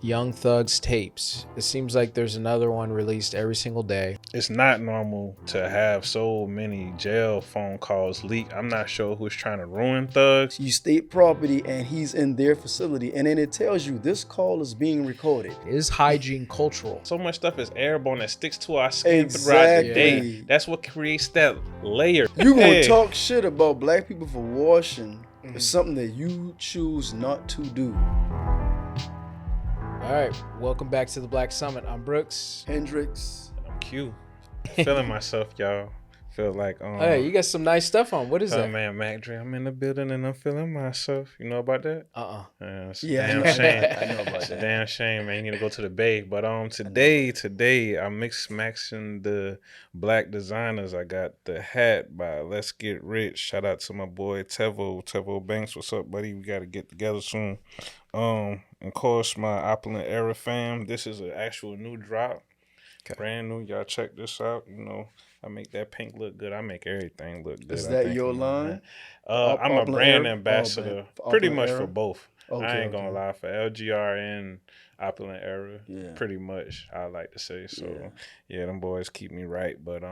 Young Thug's tapes. It seems like there's another one released every single day. It's not normal to have so many jail phone calls leak. I'm not sure who's trying to ruin Thug. You state property and he's in their facility, and then it tells you this call is being recorded. Is hygiene cultural? So much stuff is airborne that sticks to our skin throughout the day. That's what creates that layer. You gonna talk shit about black people for washing is something that you choose not to do. All right, welcome back to the Black Summit. I'm Brooks. Hendrix. I'm Q. Feeling myself, y'all. Feel like hey, you got some nice stuff on. What is that? Man, Mac Dre, I'm in the building and I'm feeling myself. You know about that? It's a Yeah, damn shame. I know about It's a that. damn shame, man. You need to go to the Bay. But today I'm maxing the black designers. I got the hat by Let's Get Rich. Shout out to my boy Tevo Banks. What's up, buddy? We gotta get together soon. Of course, my Opulent Era fam. This is an actual new drop. Okay. Brand new. Y'all check this out. You know, I make that pink look good. I make everything look good. Is that your line? I'm a brand ambassador, pretty much for both. Okay, I ain't gonna lie, for LGR and Opulent Era, pretty much. I like to say so. Yeah, them boys keep me right. But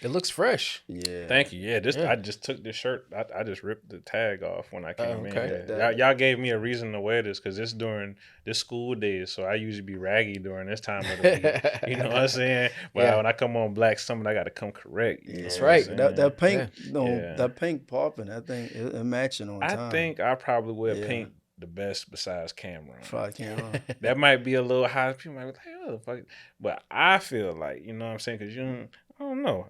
it looks fresh. Yeah, thank you. I just took this shirt. I just ripped the tag off when I came in. Yeah. Y'all gave me a reason to wear this because it's during this school days, so I usually be raggy during this time of the week. You know what I'm saying? But when I come on Black Summit, I got to come correct. That's right. That pink, that pink popping. I think it matching on time. I think I probably wear pink the best besides Cameron. Probably Cameron. That might be a little high. People might be like, "Oh, the fuck," but I feel like, you know what I'm saying? Because I don't know.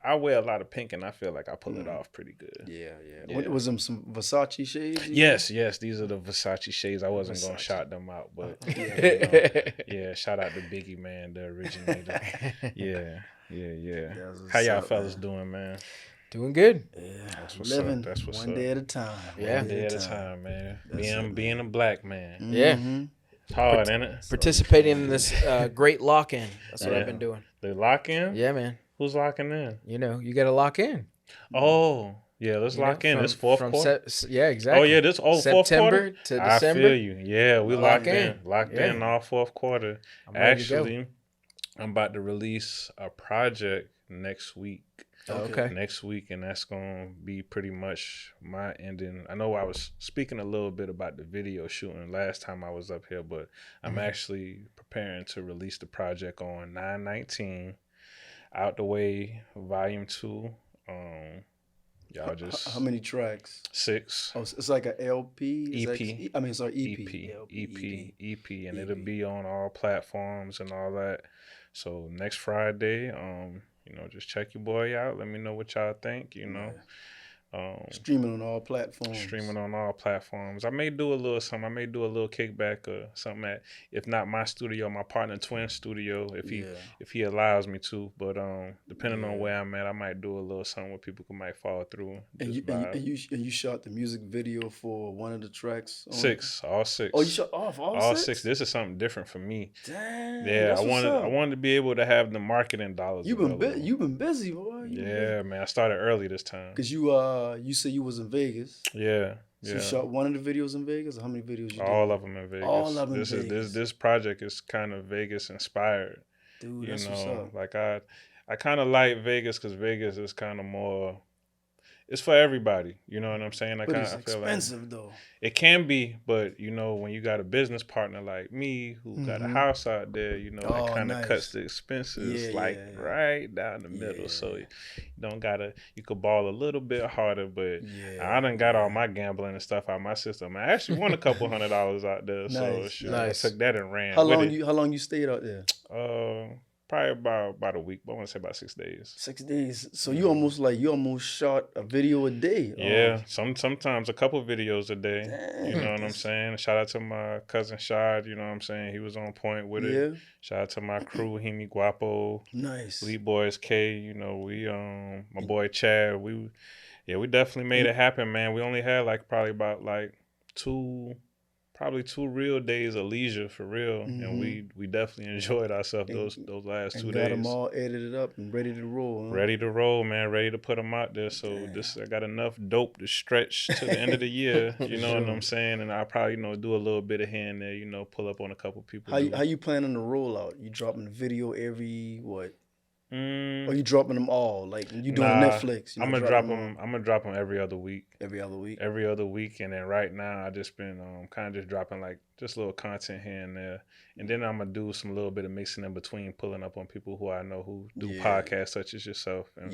I wear a lot of pink and I feel like I pull it off pretty good. Yeah. What, was them some Versace shades? Yes. These are the Versace shades. I wasn't gonna shout them out, but shout out to Biggie, man, the originator. Yeah. How y'all fellas doing, man? Doing good. Yeah, that's what's living up. That's what's one up. day at a time. One day at a time, man. Being a black man. Mm-hmm. Yeah. It's hard, isn't it? Participating in this great lock-in. That's what I've been doing. The lock-in? Yeah, man. Who's locking in? You know, you got to lock in. Oh, yeah, let's lock in. This fourth quarter? Yeah, exactly. Oh, yeah, this fourth quarter? September to December. I feel you. Yeah, we locked in. Locked in all fourth quarter. Actually, I'm about to release a project next week. Okay. Next week, and that's gonna be pretty much my ending. I know I was speaking a little bit about the video shooting last time I was up here, but I'm actually preparing to release the project on 9/19, Out the Way, Volume 2. Y'all just how many tracks? 6. Oh, it's like an LP. EP. EP, and it'll be on all platforms and all that. So next Friday, you know, just check your boy out. Let me know what y'all think, you know. Streaming on all platforms. I may do a little something. I may do a little kickback or something at, if not my studio, my partner Twin studio, if he allows me to. But depending on where I'm at, I might do a little something where people might fall through. And you shot the music video for one of the tracks? All 6. Oh, you shot all 6? This is something different for me. Damn. Yeah, I wanted to be able to have the marketing dollars. You've been busy, boy. Man. I started early this time. Cause you said you was in Vegas. Yeah. So you shot one of the videos in Vegas, or how many videos you did? All of them in Vegas. All of them in Vegas. This project is kind of Vegas inspired. Dude, that's what's up. Like I kind of like Vegas because Vegas is kind of more. It's for everybody, you know what I'm saying? But it's expensive though. It can be, but you know, when you got a business partner like me who got a house out there, you know, that kind of cuts the expenses right down the middle. So you don't gotta, you could ball a little bit harder, but I done got all my gambling and stuff out of my system. I actually won a couple $100 out there, so I took that and ran. How long you stayed out there? Probably about a week, but I want to say about 6 days. 6 days. So you almost shot a video a day. Yeah, sometimes a couple videos a day. Damn. You know what I'm saying? Shout out to my cousin Shad, you know what I'm saying? He was on point with it. Yeah. Shout out to my crew, Himi Guapo. Nice. Elite Boys K, you know, we my boy Chad, we definitely made it happen, man. We only had probably about 2 probably 2 real days of leisure for real, and we definitely enjoyed ourselves those last 2 days. Got them all edited up and ready to roll. Huh? Ready to roll, man. Ready to put them out there. So I got enough dope to stretch to the end of the year. You know what I'm saying? And I'll probably do a little bit of here and there. Pull up on a couple people. How you planning the rollout? You dropping the video every what? Or you dropping them all? Like you doing Netflix? I'm gonna drop them. I'm gonna drop them every other week. Every other week. Every other week, and then right now I just been kind of just dropping like just little content here and there, and then I'm gonna do some little bit of mixing in between, pulling up on people who I know who do podcasts such as yourself, and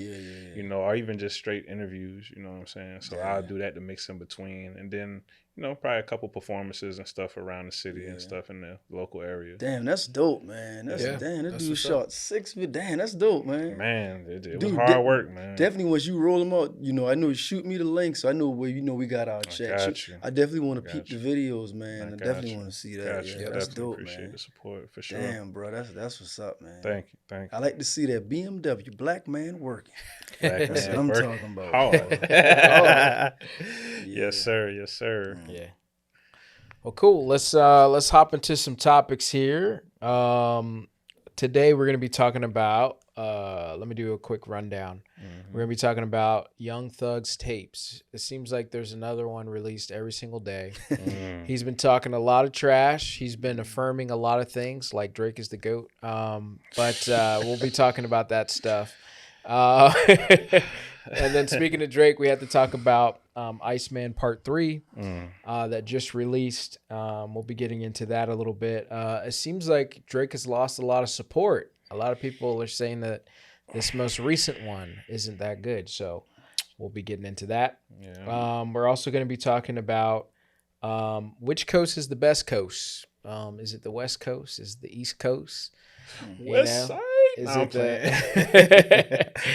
or even just straight interviews. You know what I'm saying? So I'll do that to mix in between, and then probably a couple performances and stuff around the city and stuff in the local area. Damn, that's dope, man. That dude shot 6 feet. Damn, that's dope, man. Man, it was hard work, man. Definitely, once you roll them out, I know you shoot me the link, so I know where we got our chat. I definitely want to peep the videos, man. I definitely want to see that. That's dope, man. Appreciate the support for sure. Damn, bro, that's what's up, man. Thank you. I like to see that BMW black man working. That's what I'm talking about. Hard. Yes, sir. Yeah. Well, cool. Let's hop into some topics here. Today we're gonna be talking about. Let me do a quick rundown. We're gonna be talking about Young Thug's tapes. It seems like there's another one released every single day. He's been talking a lot of trash. He's been affirming a lot of things, like Drake is the GOAT. But we'll be talking about that stuff. And then speaking of Drake, we had to talk about Iceman Part 3 that just released. We'll be getting into that a little bit. It seems like Drake has lost a lot of support. A lot of people are saying that this most recent one isn't that good. So we'll be getting into that. Yeah. We're also going to be talking about which coast is the best coast. Is it the West Coast? Is it the East Coast? West side? I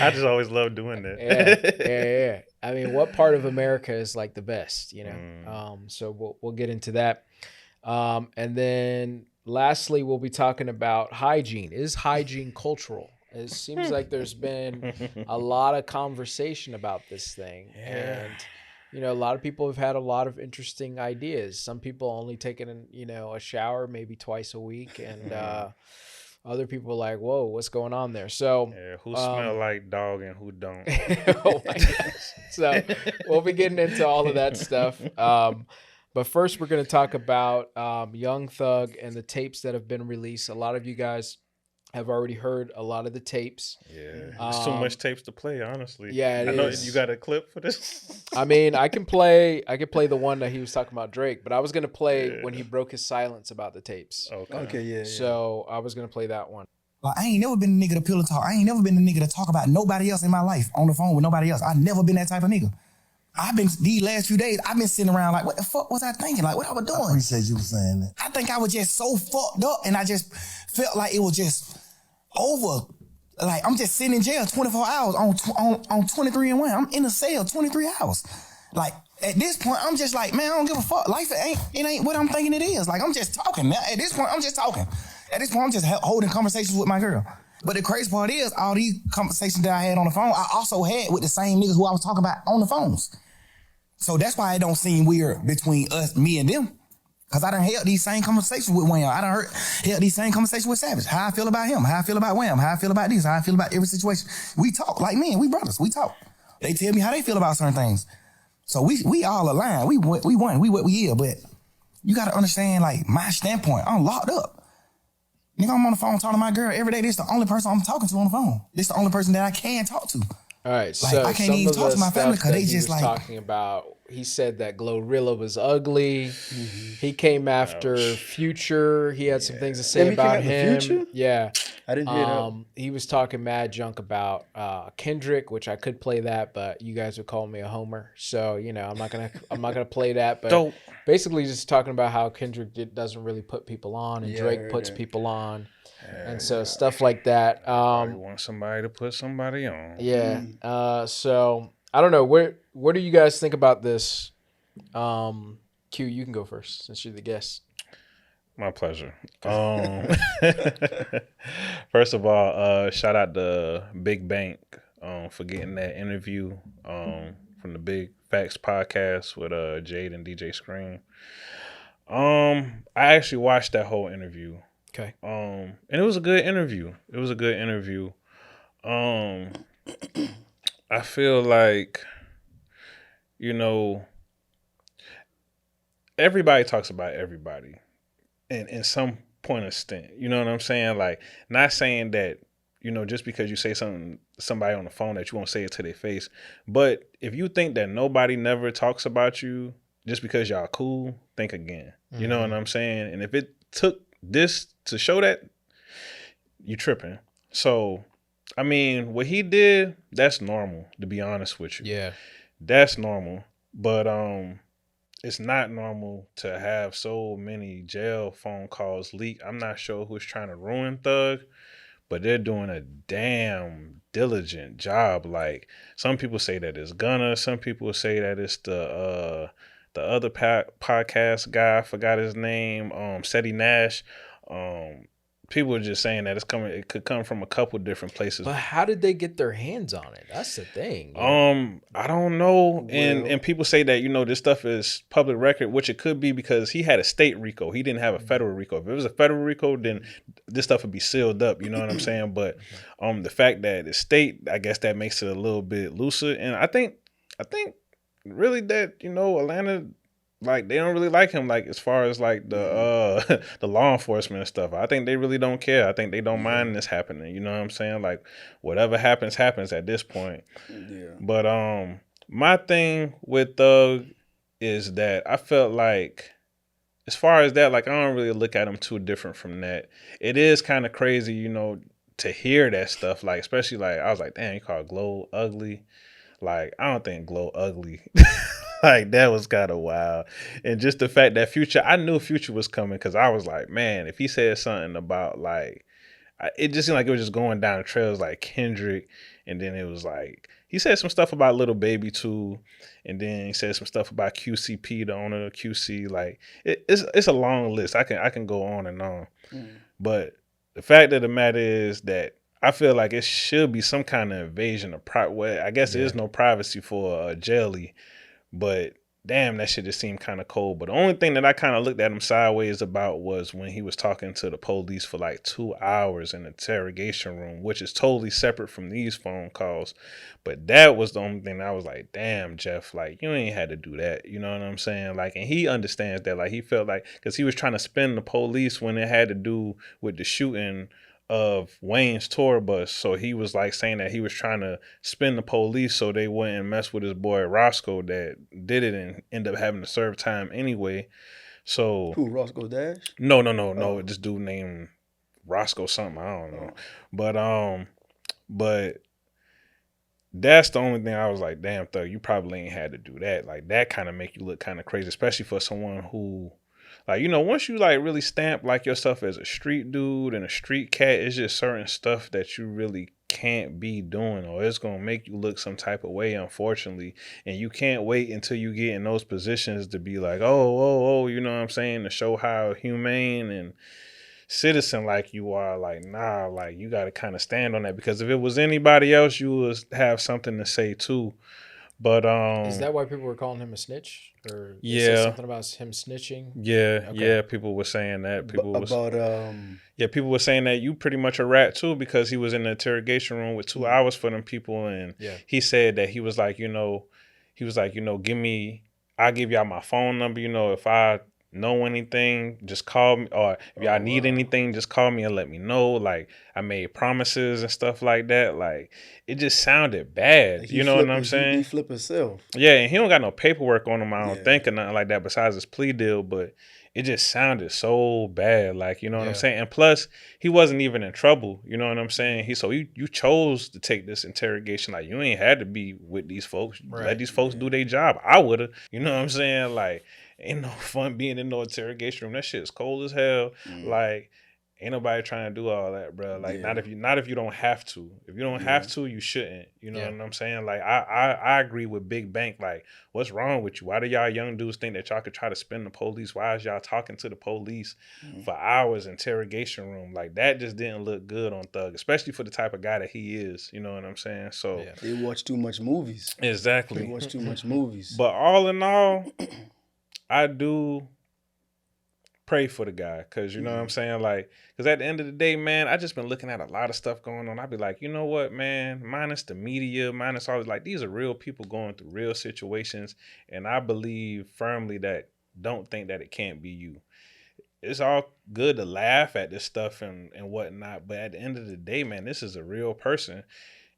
just always love doing that. Yeah. I mean, what part of America is like the best, So we'll get into that. And then lastly, we'll be talking about hygiene. Is hygiene cultural? It seems like there's been a lot of conversation about this thing. And, a lot of people have had a lot of interesting ideas. Some people only taking, a shower maybe twice a week. And other people are like, whoa, what's going on there? So who smell like dog and who don't? Oh my gosh. So we'll be getting into all of that stuff. But first, we're going to talk about Young Thug and the tapes that have been released. A lot of you guys have already heard a lot of the tapes. Yeah, there's too much tapes to play, honestly. Yeah, I know you got a clip for this. I mean, I can play the one that he was talking about Drake, but I was gonna play when he broke his silence about the tapes. Okay, So I was gonna play that one. Like, I ain't never been a nigga to pillow talk. I ain't never been a nigga to talk about nobody else in my life on the phone with nobody else. I never been that type of nigga. These last few days, I've been sitting around like, what the fuck was I thinking? Like, what I was doing? I appreciate you saying that. I think I was just so fucked up, and I just felt like it was just over. Like, I'm just sitting in jail 24 hours on 23 and 1. I'm in a cell 23 hours. Like, at this point, I'm just like, man, I don't give a fuck. Life, it ain't what I'm thinking it is. Like, I'm just talking. At this point, I'm just talking. At this point, I'm just holding conversations with my girl. But the crazy part is, all these conversations that I had on the phone, I also had with the same niggas who I was talking about on the phones. So that's why it don't seem weird between us, me and them. Cause I done held these same conversations with Wham. I done held these same conversations with Savage. How I feel about him, how I feel about Wham, how I feel about this, how I feel about every situation. We talk like men, we brothers, we talk. They tell me how they feel about certain things. So we all align. We won, we what we are, but you gotta understand, like, my standpoint. I'm locked up. Nigga, I'm on the phone talking to my girl every day. This the only person I'm talking to on the phone. This the only person that I can talk to. All right, like, so I can't even talk to my family because they just like talking about. He said that Glorilla was ugly. He came after Future. He had some things to say about him. Future? Yeah, I didn't hear that. He was talking mad junk about Kendrick, which I could play that, but you guys would call me a homer. So I'm not gonna play that. But basically, just talking about how Kendrick doesn't really put people on, and Drake puts people on. And so stuff like that. You want somebody to put somebody on. Yeah. So I don't know. What do you guys think about this? Q, you can go first since you're the guest. My pleasure. First of all, shout out to Big Bank for getting that interview from the Big Facts podcast with Jade and DJ Scream. I actually watched that whole interview. Okay. And it was a good interview. I feel like, you know, everybody talks about everybody in some point of stint. You know what I'm saying? Like, not saying that, just because you say something to somebody on the phone that you won't say it to their face. But if you think that nobody never talks about you just because y'all cool, think again. Mm-hmm. You know what I'm saying? And if it took this to show that, you tripping. So, I mean, what he did, that's normal, to be honest with you. Yeah. That's normal. But it's not normal to have so many jail phone calls leak. I'm not sure who's trying to ruin Thug, but they're doing a damn diligent job. Like, some people say that it's Gunna, some people say that it's the other podcast guy, I forgot his name, Seti Nash. People are just saying that it could come from a couple different places. But how did they get their hands on it? That's the thing. I don't know. And people say that, this stuff is public record, which it could be because he had a state RICO. He didn't have a federal RICO. If it was a federal RICO, then this stuff would be sealed up, you know what I'm saying? But the fact that it's state, I guess that makes it a little bit looser. And I think really that, Atlanta, like, they don't really like him, like, as far as like the the law enforcement and stuff. I think they really don't care. I think they don't mind this happening. You know what I'm saying? Like, whatever happens at this point. Yeah. But my thing with Thug is that I felt like, as far as that, like, I don't really look at him too different from that. It is kind of crazy, to hear that stuff. Like, especially like, I was like, damn, you call Glow ugly. Like, I don't think Glow ugly. Like, that was kind of wild. And just the fact that Future, I knew Future was coming, because I was like, man, if he said something about, like, it just seemed like it was just going down the trails like Kendrick. And then it was like, he said some stuff about Lil Baby too. And then he said some stuff about QCP, the owner of QC. Like, it's a long list. I can go on and on. But the fact of the matter is that I feel like it should be some kind of invasion of privacy. I guess there is no privacy for a jailie. But damn, that shit just seemed kind of cold. But the only thing that I kind of looked at him sideways about was when he was talking to the police for like 2 hours in the interrogation room, which is totally separate from these phone calls. But that was the only thing that I was like, damn, Jeff, like, you ain't had to do that. You know what I'm saying? Like, and he understands that. Like, he felt like, because he was trying to spin the police when it had to do with the shooting of Wayne's tour bus. So he was like saying that he was trying to spin the police so they wouldn't mess with his boy Roscoe that did it and end up having to serve time anyway. So who, Roscoe Dash? No. This dude named Roscoe something. I don't know. But that's the only thing I was like, damn, Thug, you probably ain't had to do that. Like, that kind of make you look kind of crazy, especially for someone who, like, once you like really stamp like yourself as a street dude and a street cat, it's just certain stuff that you really can't be doing, or it's gonna make you look some type of way, unfortunately. And you can't wait until you get in those positions to be like, oh, you know what I'm saying, to show how humane and citizen like you are. Like, nah, like, you gotta kind of stand on that, because if it was anybody else, you would have something to say too. But is that why people were calling him a snitch? Or something about him snitching? Yeah, people were saying that. People were saying that you pretty much a rat too, because he was in the interrogation room with 2 hours for them people, and he said that he was like, I'll give y'all my phone number, if I know anything, just call me, or if y'all need anything, just call me and let me know. Like, I made promises and stuff like that. Like, it just sounded bad. Like, you know what I'm saying? He flip himself. Yeah, and he don't got no paperwork on him, I don't think, or nothing like that besides his plea deal, but it just sounded so bad. Like, you know what I'm saying? And plus, he wasn't even in trouble. You know what I'm saying? You chose to take this interrogation. Like, you ain't had to be with these folks. Right. Let these folks do their job. I would have. You know what I'm saying? Like, ain't no fun being in no interrogation room. That shit's cold as hell. Like, ain't nobody trying to do all that, bro. Like, not if you don't have to. If you don't have to, you shouldn't. You know what I'm saying? Like, I agree with Big Bank. Like, what's wrong with you? Why do y'all young dudes think that y'all could try to spin the police? Why is y'all talking to the police for hours in interrogation room? Like, that just didn't look good on Thug, especially for the type of guy that he is. You know what I'm saying? So they watch too much movies. Exactly. They watch too much movies. But all in all, I do pray for the guy, because you know what I'm saying, like, because at the end of the day, man, I just been looking at a lot of stuff going on. I'd be like, you know what, man, minus the media, minus all, like, these are real people going through real situations, and I believe firmly that don't think that it can't be you. It's all good to laugh at this stuff and whatnot, but at the end of the day, man, this is a real person.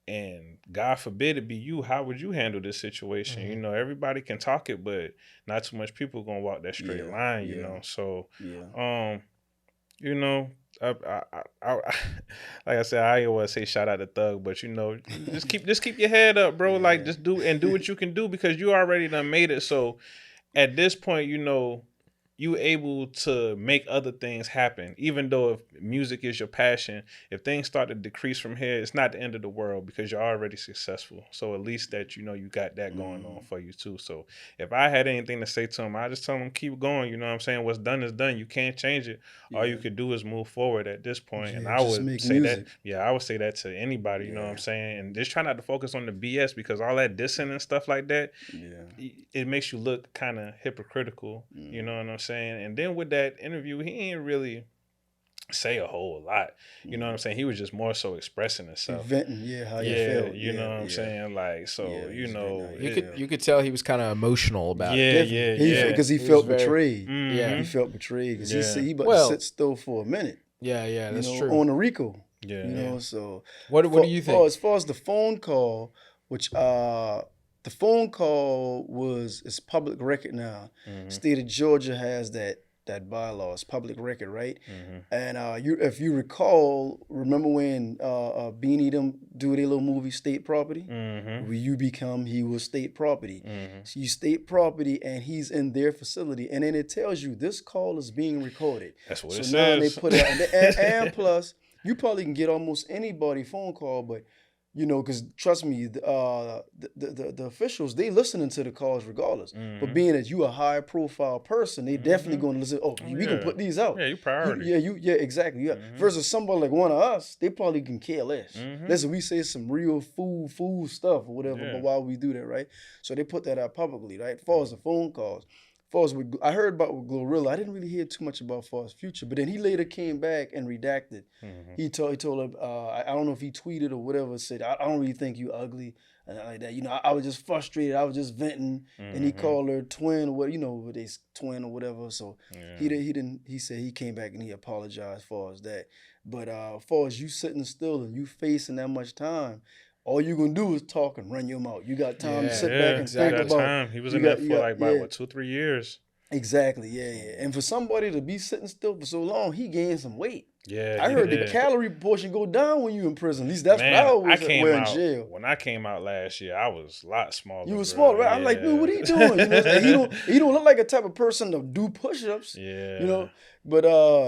And God forbid it be you. How would you handle this situation? You know, everybody can talk it, but not too much people gonna walk that straight line. You know, so you know, I like I said, I ain't want to say shout out to Thug, but you know, just keep your head up, bro. Like just do what you can do, because you already done made it. So at this point, you know, you able to make other things happen. Even though if music is your passion, if things start to decrease from here, it's not the end of the world, because you're already successful. So at least that, you know, you got that going on for you too. So if I had anything to say to him, I just tell him keep going. You know what I'm saying? What's done is done. You can't change it. All you could do is move forward at this point. And I would say music. I would say that to anybody, you know what I'm saying? And just try not to focus on the BS, because all that dissing and stuff like that, it makes you look kind of hypocritical. You know what I'm saying? And then with that interview, he ain't really say a whole lot. You know what I'm saying? He was just more so expressing himself. Venting, how you felt. You know what I'm saying? Like, so, you know. You could tell he was kind of emotional about it. Because he felt betrayed. He felt betrayed. Because he said he about to sit still for a minute. Yeah, that's true. On the RICO. You know, so. What do you think? As far as the phone call, which the phone call is public record now. State of Georgia has that bylaw. It's public record, right? And if you remember when Beanie them do their little movie State Property? Where you become, he was state property. So you state property, and he's in their facility, and then it tells you this call is being recorded. That's what it says. So now they put it, and plus, you probably can get almost anybody phone call, but you know, because trust me, the officials, they listening to the calls regardless. But being that you a high profile person, they definitely going to listen. We can put these out. Yeah, you priority. Exactly. Versus somebody like one of us, they probably can care less. Listen, we say some real fool stuff or whatever, but why we do that, right? So they put that out publicly, right? As far as the phone calls. I heard about with Glorilla. I didn't really hear too much about Fars Future, but then he later came back and redacted. He told her, I don't know if he tweeted or whatever, said, I don't really think you ugly, and like that. You know, I was just frustrated. I was just venting, and he called her twin, or what, you know, they twin or whatever. So he said he came back and he apologized for as that. But as far as you sitting still and you facing that much time, all you gonna do is talk and run your mouth. You got time to sit back and think about. Time. He was in there for about 2-3 years. Exactly, And for somebody to be sitting still for so long, he gained some weight. Yeah, I heard the calorie portion go down when you in prison. At least that's what I always wear in jail. When I came out last year, I was a lot smaller. You were smaller, right? I'm like, dude, what are you doing? You know, he don't look like a type of person to do push-ups. Yeah. You know, but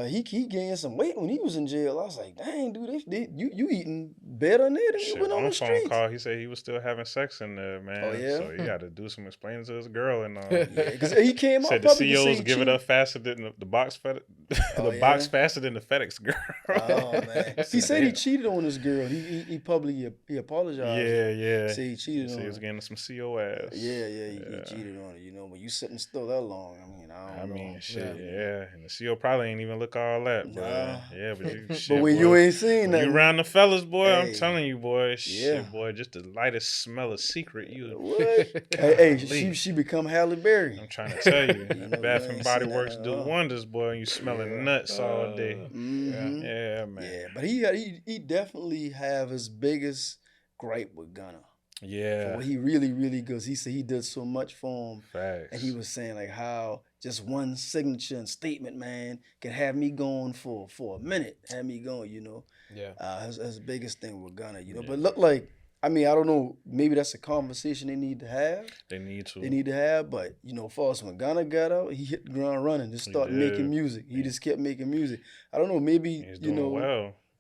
he gained some weight when he was in jail. I was like, dang, dude, you eating better than that than you went on the streets. Phone call, he said he was still having sex in there, man. Oh yeah. So he got to do some explaining to his girl and all. Because he came out. Said the CEOs give it up faster than the box box faster than the FedEx girl. Oh man, he said he cheated on this girl. He publicly apologized. Yeah. Said he cheated on her. He was getting some CO ass. Yeah, he cheated on her. You know, but you sitting still that long. I mean, shit, yeah. And the CO probably ain't even look all that, bro. Yeah, but you. Shit, but when you ain't seen that, you around the fellas, boy. I'm telling you, boy. Shit, boy. Just the lightest smell of secret, you. What? hey, she become Halle Berry. I'm trying to tell you, Bath and Body Works do wonders, boy. You smelling nuts all day. Yeah, man. Yeah, but he definitely have his biggest gripe with Gunna. Yeah. For what he really goes. He said he did so much for him. Facts. And he was saying like how just one signature and statement, man, can have me going for a minute. Have me going, you know. Yeah. His biggest thing with Gunna, you know. But look like, I don't know, maybe that's a conversation they need to have. They need to have, but you know, for us, when Gunna got out, he hit the ground running, just started making music. He just kept making music. I don't know, maybe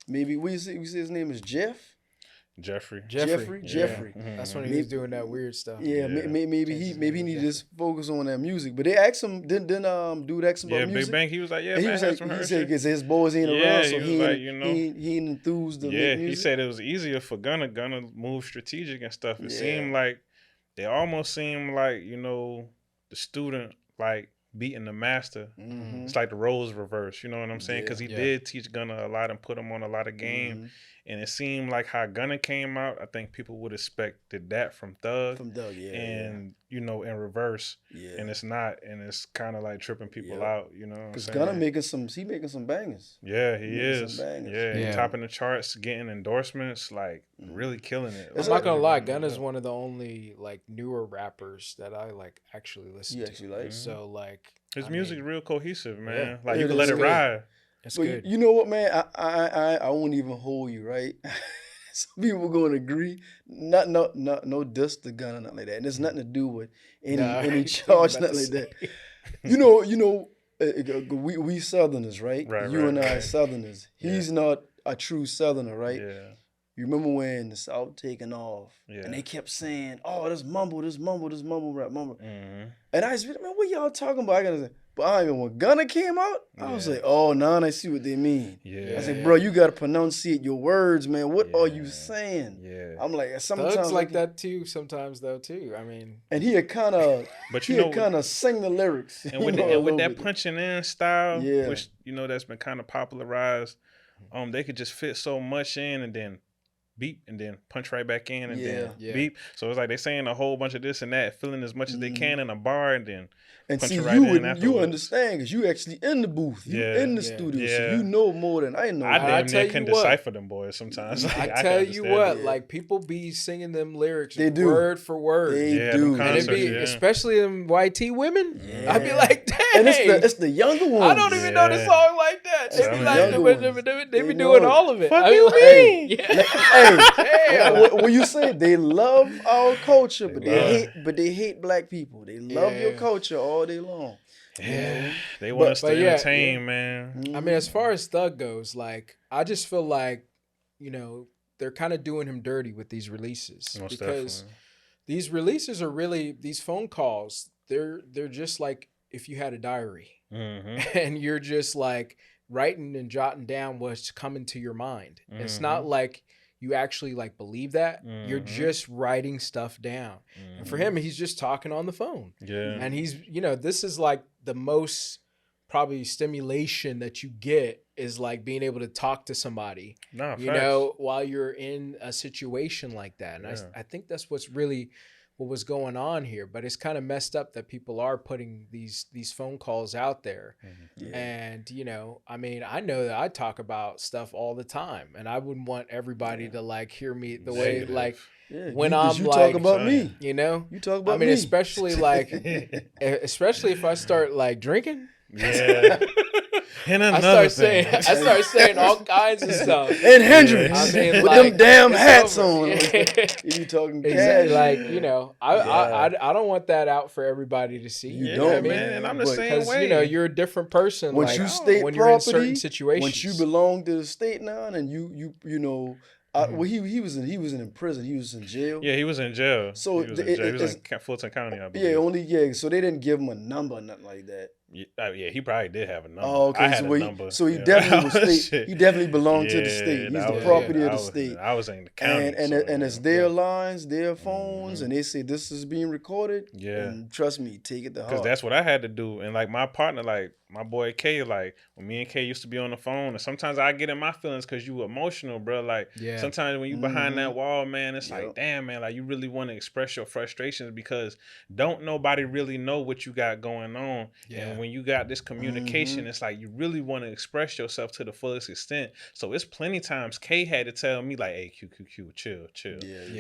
maybe we say his name is Jeffrey. That's when he was doing that weird stuff. Maybe he need to just focus on that music. But they asked him, then dude asked him about music. Big Bang, he was like, and he was like, he said because his boys ain't around, so he ain't enthused to make music. He said it was easier for Gunna move strategic and stuff. It seemed like they almost seemed like, you know, the student like beating the master. It's like the roles reverse, you know what I'm saying? Because he did teach Gunna a lot and put him on a lot of game. And it seemed like how Gunna came out, I think people would expected that from Thug. And, you know, in reverse. And it's not. And it's kind of like tripping people out, you know. Because Gunna making some bangers. Yeah, he is. Yeah, topping the charts, getting endorsements, like really killing it. I'm not gonna lie, Gunna's one of the only like newer rappers that I like actually listen to. Like? So like his music's real cohesive, man. Like you can let it ride. It's but good. You know what, man? I won't even hold you, right? Some people gonna agree. No diss to Gunna, nothing like that. And there's nothing to do with any charge, nothing like that. You know, we Southerners, right? You and I Southerners. He's not a true Southerner, right? Yeah. You remember when the South taking off and they kept saying, "Oh, this mumble rap, mumble." And I said, "Man, what y'all talking about?" I gotta say, but I mean, when Gunna came out, I was like, "Oh, now I see what they mean." I said, "Bro, you gotta pronunciate your words, man. What are you saying?" I'm like, sometimes Thug's like that too. Sometimes though too. I mean, and he had kind of, sing the lyrics, and with that punching in style, which you know that's been kind of popularized. They could just fit so much in and then beep and then punch right back in and then beep. So it's like they're saying a whole bunch of this and that, filling as much as they can in a bar and then punch see, it right in afterwards. You understand because you actually in the booth, you in the studio, so you know more than I know. I damn near can decipher them boys sometimes. Like, I tell you what, like people be singing them lyrics they do. Word for word. They do. And it be, especially them YT women. I'd be like, dang. And it's the younger ones. I don't even know the song like that. They be like, they be doing all of it. Fuck you mean? When you say they love our culture, but they hate black people. They love your culture all day long. Yeah, they want us to entertain, man. I mean, as far as Thug goes, like I just feel like, you know, they're kind of doing him dirty with these releases. Most because definitely. These releases are really, these phone calls, they're just like if you had a diary and you're just like writing and jotting down what's coming to your mind. It's not like you actually like believe that. You're just writing stuff down. And for him, he's just talking on the phone. And he's, you know, this is like the most probably stimulation that you get is like being able to talk to somebody, you know, while you're in a situation like that. And I think that's what was going on here, but it's kind of messed up that people are putting these phone calls out there. And, you know, I mean, I know that I talk about stuff all the time and I wouldn't want everybody to like hear me the way, like when you talk about me, you know, you talk about me. I mean, especially like, especially if I start like drinking. And I start saying all kinds of stuff. And Hendrix, I mean, with like, them damn hats on. You talking cash? Like, you know, I don't want that out for everybody to see. You don't, man. And I'm the same way. You know, you're a different person. Once like, you state when property, you're in certain situations. once you belong to the state now, and you know. Well, he was in prison. He was in jail. Yeah, he was in jail. So he was in Fulton County, I believe. So they didn't give him a number or nothing like that. Yeah, he probably did have a number. Oh, okay. I had a number. So he definitely was state. He definitely belonged to the state. He's the property of the state. I was in the county. And it's their lines, their phones, and they say this is being recorded. Yeah. And trust me, take it to heart. Because that's what I had to do. And like my partner, like my boy K, like when me and K used to be on the phone, and sometimes I get in my feelings because you emotional, bro. Like sometimes when you behind that wall, man, it's like, damn, man, like you really want to express your frustrations because don't nobody really know what you got going on. And when you got this communication, it's like you really want to express yourself to the fullest extent. So it's plenty times K had to tell me like, hey, Q, chill.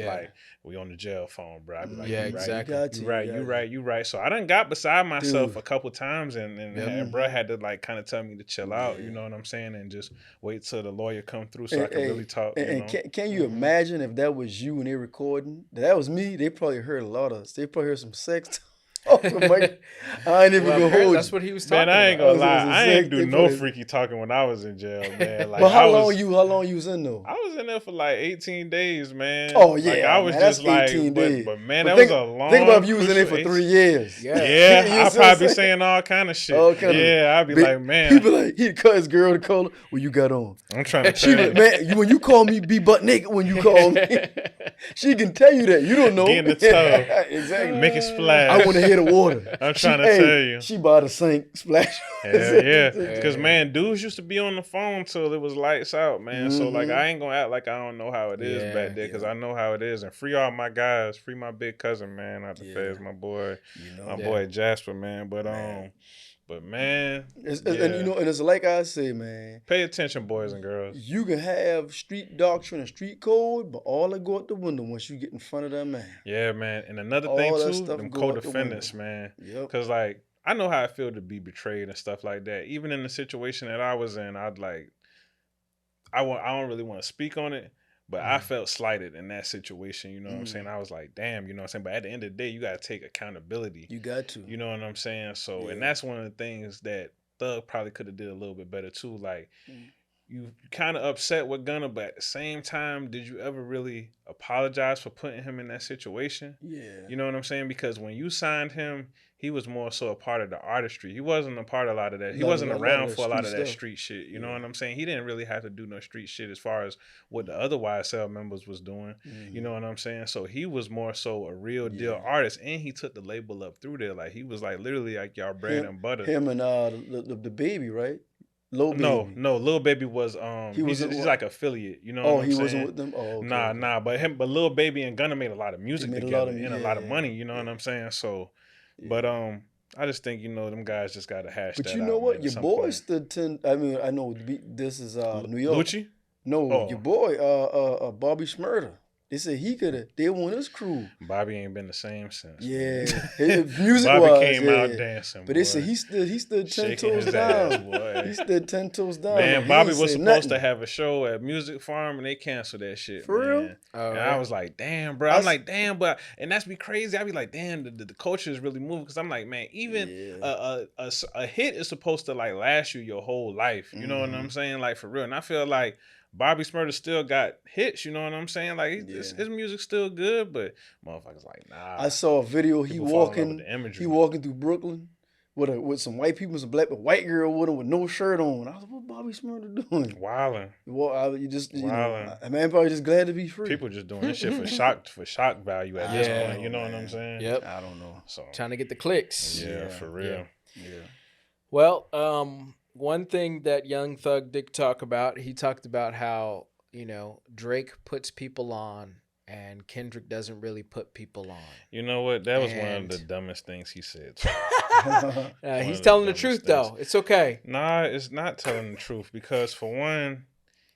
Like we on the jail phone, bro. I'd be like, you right. So I done got beside myself a couple times and bro had to like kind of tell me to chill out, you know what I'm saying, and just wait till the lawyer come through so I can really talk. Can you imagine if that was you and they recording? That was me. They probably heard they probably heard some sex. I ain't even gonna hold. That's what he was talking about. Man, I ain't gonna lie. I ain't do no freaky talking when I was in jail, man. Like, but how long you was in though? I was in there for like 18 days, man. Oh yeah, like, I was just like, 18 days. But man, that was a long. Think about if you was in there for 3 years. Yeah, I'd probably be saying all kind of shit. I'd be like, man. He'd be like, he'd cut his girl to call her. What you got on? I'm trying to tell you, man. When you call me, be butt naked. When you call me, she can tell you that. You don't know. Get in the tub. Exactly. Make it splash. I want to hear the water. I'm trying to tell you. She by the sink, splash. Hell yeah. Because, man, dudes used to be on the phone till it was lights out, man. So, like, I ain't going to act like I don't know how it is back there because I know how it is. And free all my guys. Free my big cousin, man, out the feds, my boy. My boy Jasper, man. But, man. And, you know, and it's like I say, man. Pay attention, boys and girls. You can have street doctrine and street code, but all that go out the window once you get in front of that man. Yeah, man. And another thing, too, them co-defendants, man. Because, like, I know how I feel to be betrayed and stuff like that. Even in the situation that I was in, I don't really want to speak on it, but I felt slighted in that situation. You know what I'm saying? I was like, damn, you know what I'm saying? But at the end of the day, you got to take accountability. You got to. You know what I'm saying? So, and that's one of the things that Thug probably could have did a little bit better too. Like, you kind of upset with Gunna, but at the same time, did you ever really apologize for putting him in that situation? Yeah. You know what I'm saying? Because when you signed him, he was more so a part of the artistry. He wasn't a part of a lot of that. He wasn't around for a lot of that street shit. You know what I'm saying? He didn't really have to do no street shit as far as what the other YSL members was doing. You know what I'm saying? So he was more so a real deal artist, and he took the label up through there. Like, he was like literally like y'all bread and butter. Him and the baby, right? Lil Baby. No, Lil Baby was he's like affiliate, you know what I'm saying? He wasn't with them? Oh, okay. Nah, but Lil Baby and Gunna made a lot of music together and a lot of money, you know what I'm saying? So but I just think, you know, them guys just gotta hash that out. But you know what? Your boy stood 10. I mean, I know this is New York. Lucci? No, your boy, Bobby Shmurda. They said they want his crew. Bobby ain't been the same since. Yeah, music Bobby came out dancing. But they said he stood 10 toes down. He stood 10 toes down. Man, Bobby was supposed to have a show at Music Farm and they canceled that shit. For real? And I was like, damn, bro. I'm like, damn, but and that's be crazy. I be like, damn, the culture is really moving because I'm like, man, even a hit is supposed to like last you your whole life. You know what I'm saying? Like, for real. And I feel like Bobby Shmurda still got hits, you know what I'm saying? Like, his music's still good, but motherfuckers like, nah. I saw a video, he walking through Brooklyn with some white people, some black, but white girl with him with no shirt on. I was like, what Bobby Shmurda doing? Wilding. Well, you know, man, probably just glad to be free. People just doing this shit for shock value at this point, you know what I'm saying? Yep. I don't know. So trying to get the clicks. Yeah, for real. Yeah. Well, one thing that Young Thug did talk about, he talked about how, you know, Drake puts people on and Kendrick doesn't really put people on. You know what? That was one of the dumbest things he said. He's telling the truth, though. It's okay. Nah, it's not telling the truth because, for one,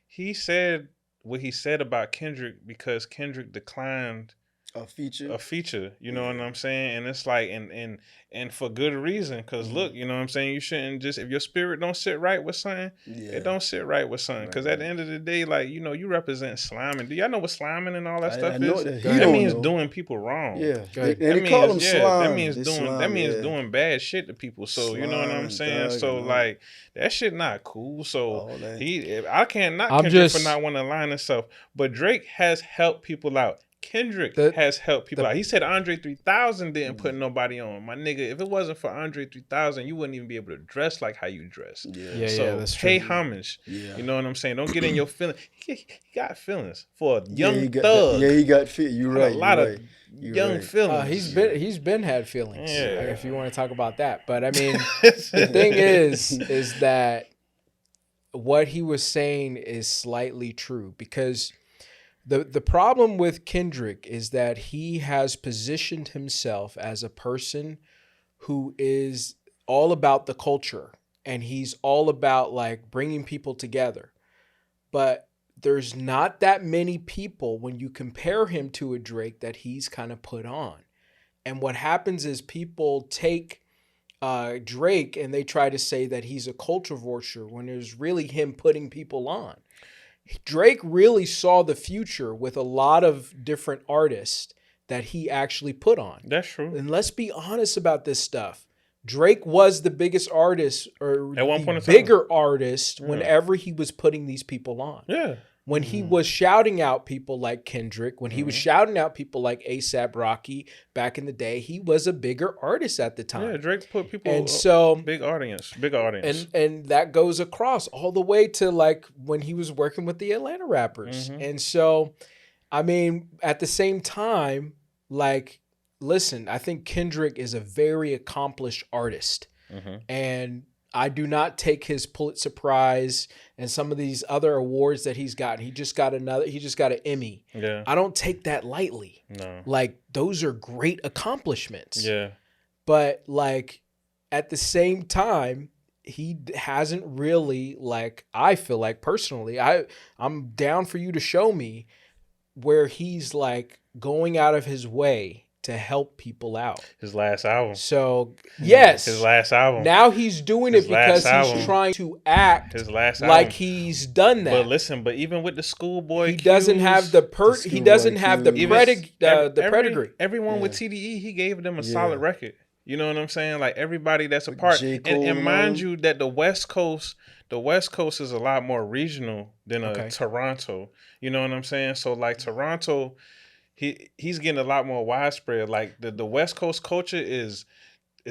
he said what he said about Kendrick because Kendrick declined a feature, you know what I'm saying? And it's like, and for good reason, because look, you know what I'm saying? You shouldn't just, if your spirit don't sit right with something, it don't sit right with something. Because at the end of the day, like, you know, you represent sliming. Do y'all know what sliming and all that stuff is? That means doing people wrong. Yeah. They call them slime. That means doing bad shit to people. So, you know what I'm saying? So, like, that shit not cool. So, I can't knock Kendrick for not wanting to align himself. But Drake has helped people out. Kendrick has helped people out. He said Andre 3000 didn't put nobody on. My nigga, if it wasn't for Andre 3000, you wouldn't even be able to dress like how you dress. So that's pay true. homage. You know what I'm saying? Don't get in your feelings. He got feelings for a young thug. He got feelings. You're right. A lot of young feelings. He's been had feelings. If you want to talk about that, but I mean, the thing is that what he was saying is slightly true because. The problem with Kendrick is that he has positioned himself as a person who is all about the culture and he's all about like bringing people together. But there's not that many people when you compare him to a Drake that he's kind of put on. And what happens is people take Drake and they try to say that he's a culture vulture when it's really him putting people on. Drake really saw the future with a lot of different artists that he actually put on. That's true. And let's be honest about this stuff. Drake was the biggest artist or at one point bigger artist whenever he was putting these people on. Yeah. When he was shouting out people like Kendrick, when he was shouting out people like A$AP Rocky back in the day, he was a bigger artist at the time. Yeah, Drake put people and so big audience. And that goes across all the way to like when he was working with the Atlanta rappers. And so, I mean, at the same time, like listen, I think Kendrick is a very accomplished artist. And I do not take his Pulitzer Prize and some of these other awards that he's gotten. He just got an Emmy. Yeah. I don't take that lightly. No. Like, those are great accomplishments. Yeah. But like, at the same time, he hasn't really, like, I feel like personally, I'm down for you to show me where he's like going out of his way to help people out. His last album. So, yes. His last album. Now he's doing it because he's trying to act like he's done that. But listen, even with the schoolboy, he doesn't have the pedigree. Everyone with TDE, he gave them a solid record. You know what I'm saying? Like, everybody that's a part. And mind you that the West Coast is a lot more regional than Toronto. You know what I'm saying? So like Toronto, he's getting a lot more widespread. Like the West Coast culture is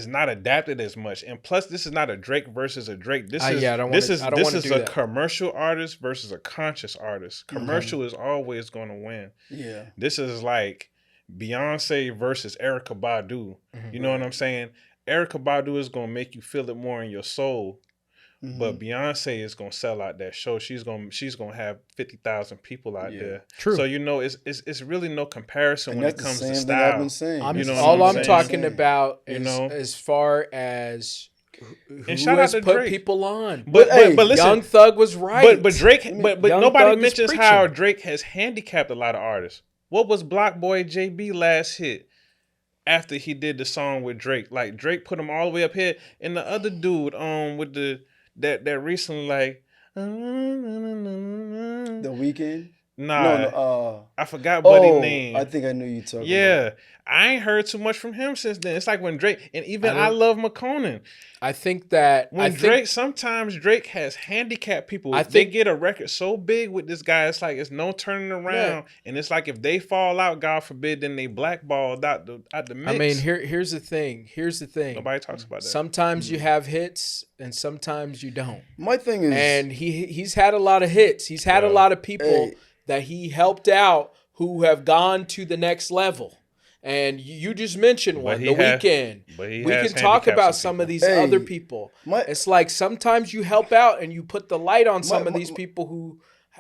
not adapted as much. And plus, this is not a Drake versus a Drake. This is a commercial artist versus a conscious artist. Commercial is always going to win. Yeah. This is like Beyonce versus Erykah Badu. You know what I'm saying? Erykah Badu is going to make you feel it more in your soul. But Beyonce is gonna sell out that show. She's gonna have 50,000 people out there. True. So it's really no comparison when it comes to style. I've been saying. I'm talking about as far as who has put Drake. People on. But listen, Young Thug was right. But Drake. But nobody mentions how Drake has handicapped a lot of artists. What was Block Boy JB last hit? After he did the song with Drake, like Drake put him all the way up here, and the other dude with the. That recently, like The Weeknd. No, I forgot Buddy's name. I think I knew you talking. Yeah, I ain't heard too much from him since then. It's like when Drake and even I love McConan. I think that sometimes Drake has handicapped people. They get a record so big with this guy, it's like it's no turning around. And it's like if they fall out, God forbid, then they blackballed out the mix. I mean, here's the thing. Nobody talks about that. Sometimes you have hits and sometimes you don't. My thing is, and he's had a lot of hits. He's had a lot of people that he helped out who have gone to the next level. And you just mentioned one, The Weeknd. We can talk about some of these other people. It's like sometimes you help out and you put the light on some of these people who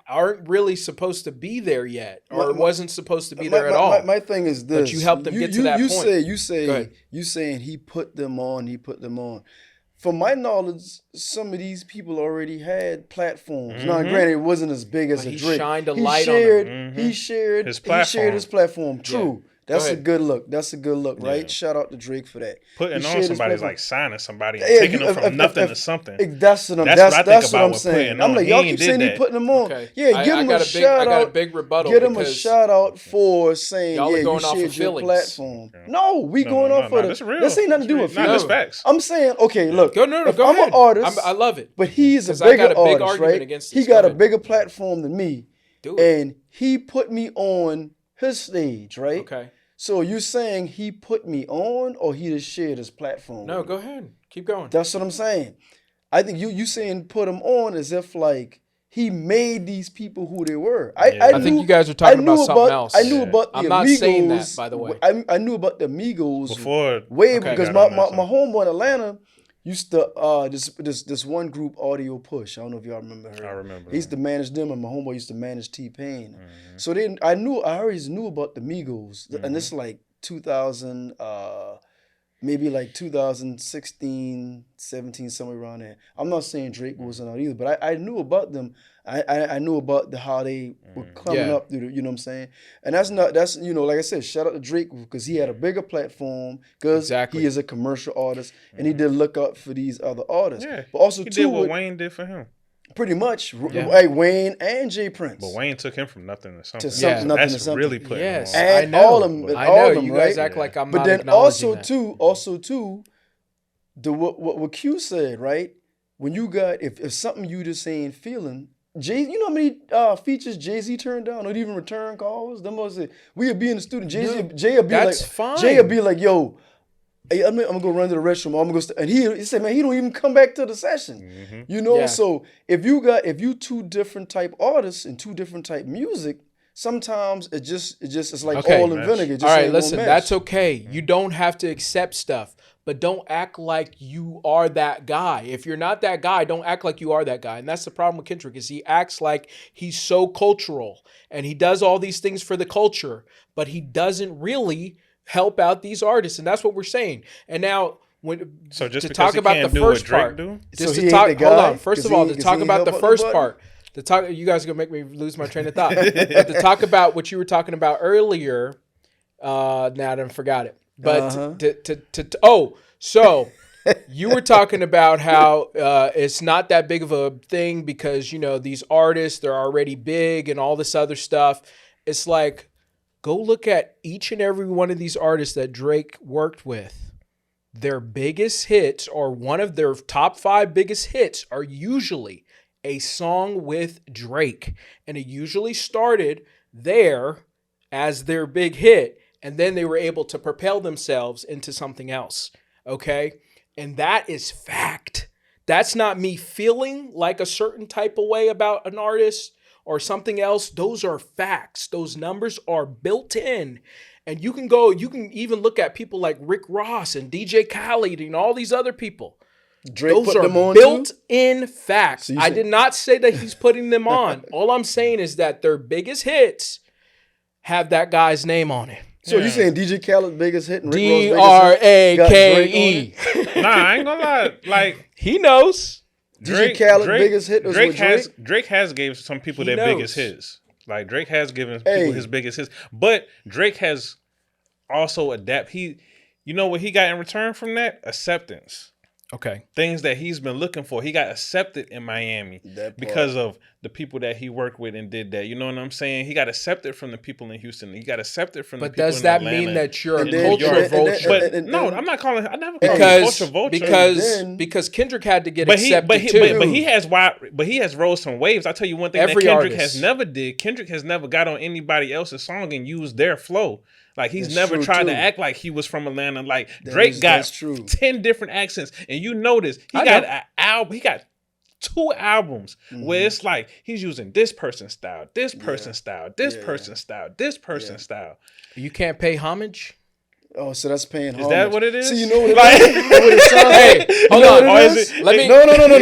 aren't really supposed to be there yet, or wasn't supposed to be there at all. My thing is this: but you helped them get to that point. You saying he put them on. From my knowledge, some of these people already had platforms. Now, granted, it wasn't as big as a Drake. He shined a light on them. He shared his platform. True. That's a good look. Right? Shout out to Drake for that. Putting on somebody's like signing somebody and taking them from nothing to something. That's what I'm saying. I'm like, y'all keep saying he putting them on. Okay. Yeah, give him a shout out. I got a big rebuttal. Give him a shout out for saying, you shared your platform. No, we going off for this ain't nothing to do with feelings. Facts. I'm saying, okay, look. Go I'm ahead. an artist. I love it. But he's a bigger artist, right? He got a bigger platform than me. And he put me on his stage, right? Okay. So you're saying he put me on, or he just shared his platform? No, go ahead. Keep going. That's what I'm saying. I think you saying put him on as if like he made these people who they were. I think you guys are talking about something else. I knew about the Amigos. I'm not saying that, by the way. I knew about the Amigos before because my homeboy in Atlanta used to this one group, Audio Push. I don't know if y'all remember her. I remember. He used to manage them, and my homeboy used to manage T-Pain. So then I always knew about the Migos, and this is like 2000, maybe like 2016, 17, somewhere around there. I'm not saying Drake wasn't out either, but I knew about them. I knew about how they were coming up through the, you know what I'm saying? And that's like I said, shout out to Drake because he had a bigger platform because he is a commercial artist and he did look up for these other artists. Yeah. But also he did what Wayne did for him. Pretty much. Like Wayne and Jay Prince. But Wayne took him from nothing to something. Nothing to That's something. really putting him on. And I know. all of them. I know. You guys act like I'm not acknowledging that. Also too, what Q said, right? When you got, if something you just ain't feeling, Jay, you know how many features Jay-Z turned down or even return calls? Them was we'd be in the studio. Jay would be like, fine. Jay would be like, yo, hey, I'm gonna go run to the restroom. I'm gonna go. And he said, man, he don't even come back to the session. You know, so if you two different type artists and two different type music, sometimes it's like Okay. oil and vinegar. It just All right, ain't listen, gonna that's mesh. okay. You don't have to accept stuff, but don't act like you are that guy. If you're not that guy, don't act like you are that guy. And that's the problem with Kendrick is he acts like he's so cultural and he does all these things for the culture, but he doesn't really help out these artists. And that's what we're saying. And now So just to because talk he about can't the do what first Drake part, do? just So to he talk, ain't the hold guy? on. First 'Cause of all, he- to 'cause talk he about ain't the help on the first button? part, you guys are gonna make me lose my train of thought. But to talk about what you were talking about earlier, now I done forgot it. But so you were talking about how it's not that big of a thing because these artists, they're already big and all this other stuff. It's like, go look at each and every one of these artists that Drake worked with. Their biggest hits, or one of their top 5 biggest hits, are usually a song with Drake. And it usually started there as their big hit. And then they were able to propel themselves into something else. Okay? And that is fact. That's not me feeling like a certain type of way about an artist or something else. Those are facts. Those numbers are built in. And you can even look at people like Rick Ross and DJ Khaled and all these other people. Drake Those put are them on built-in facts. So I did not say that he's putting them on. All I'm saying is that their biggest hits have that guy's name on it. So you saying DJ Khaled's biggest hit and Rick Ross' D-R-A-K-E. Nah, I ain't gonna lie. Like, he knows. DJ Khaled's biggest hit was with Drake? Drake has gave some people their biggest hits. Like, Drake has given people Hey. his biggest hits. But Drake has also you know what he got in return from that? Acceptance. Okay. Things that he's been looking for. He got accepted in Miami because of the people that he worked with and did that. You know what I'm saying? He got accepted from the people in Houston. He got accepted from the people in Atlanta. But does that mean that you're a then- culture vulture? But no, I'm not calling. I never call him a culture vulture. Because Kendrick had to get accepted too. But he has rode some waves. I tell you one thing that Kendrick has never did. Kendrick has never got on anybody else's song and used their flow. Like, he's never tried to act like he was from Atlanta. Like, Drake got 10 different accents, and you notice he got an album. He got 2 albums where it's like he's using this person's style, this person's style, this person's style, this person's style. You can't pay homage. Oh, so that's paying homage. Is that what it is? So you know what it sounds like? Hey, hold on.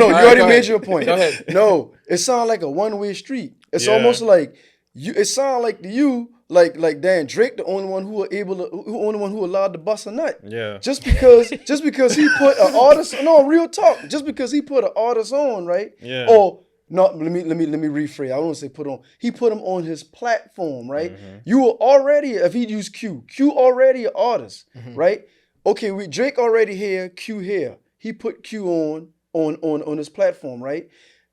No. You already made your point. Go ahead. No, it sounds like a one-way street. It's almost like it sounds like to you. Like damn, Drake the only one who allowed to bust a nut. Yeah. Just because he put an artist, no, real talk. Just because he put an artist on, right? Yeah. Or no, let me rephrase. I don't want to say put on. He put him on his platform, right? You were already, if he used Q already an artist, right? Okay, Drake already here, Q here. He put Q on his platform, right?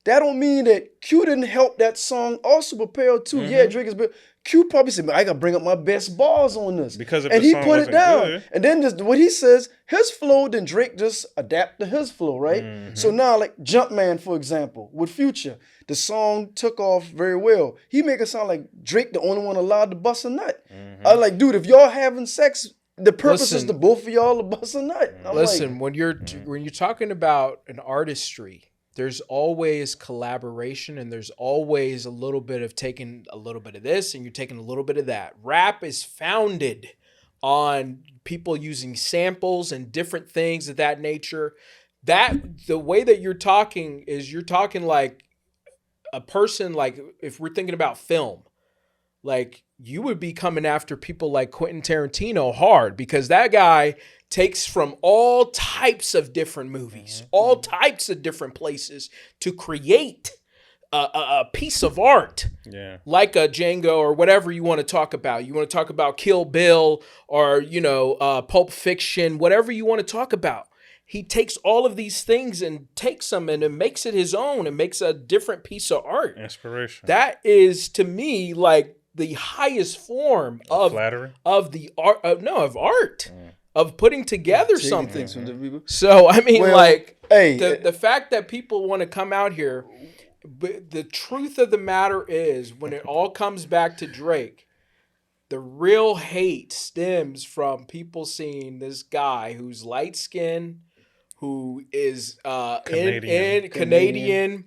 That don't mean that Q didn't help that song also propel too. Yeah, Drake is big. Q probably said, "Man, I gotta bring up my best bars on this," because and he put it down. And then just what he says, his flow, then Drake just adapt to his flow, right? So now, like Jumpman, for example, with Future, the song took off very well. He make it sound like Drake the only one allowed to bust a nut. I was like, dude, if y'all having sex, the purpose is to both of y'all to bust a nut. Listen, when you're talking about an artistry, there's always collaboration and there's always a little bit of taking a little bit of this and you're taking a little bit of that. Rap is founded on people using samples and different things of that nature. That the way that you're talking is you're talking like a person, like if we're thinking about film, like you would be coming after people like Quentin Tarantino hard because that guy takes from all types of different movies, all types of different places to create a piece of art, like a Django or whatever you want to talk about. You want to talk about Kill Bill or, Pulp Fiction, whatever you want to talk about. He takes all of these things and takes them and it makes it his own and makes a different piece of art. Inspiration. That is, to me, like the highest form of flattery of the art. Of art. Of putting together something. So I mean, hey, the fact that people want to come out here, but the truth of the matter is, when it all comes back to Drake, the real hate stems from people seeing this guy who's light skinned, who is Canadian,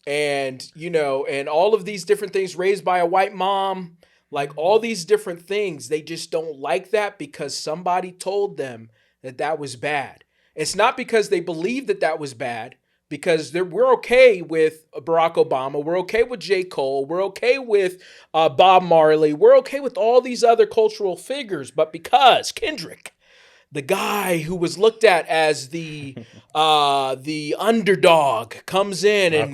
and and all of these different things, raised by a white mom. like all these different things. They just don't like that because somebody told them that was bad. It's not because they believe that was bad, because we're okay with Barack Obama. We're okay with J. Cole. We're okay with Bob Marley. We're okay with all these other cultural figures. But because Kendrick, the guy who was looked at as the underdog, comes in and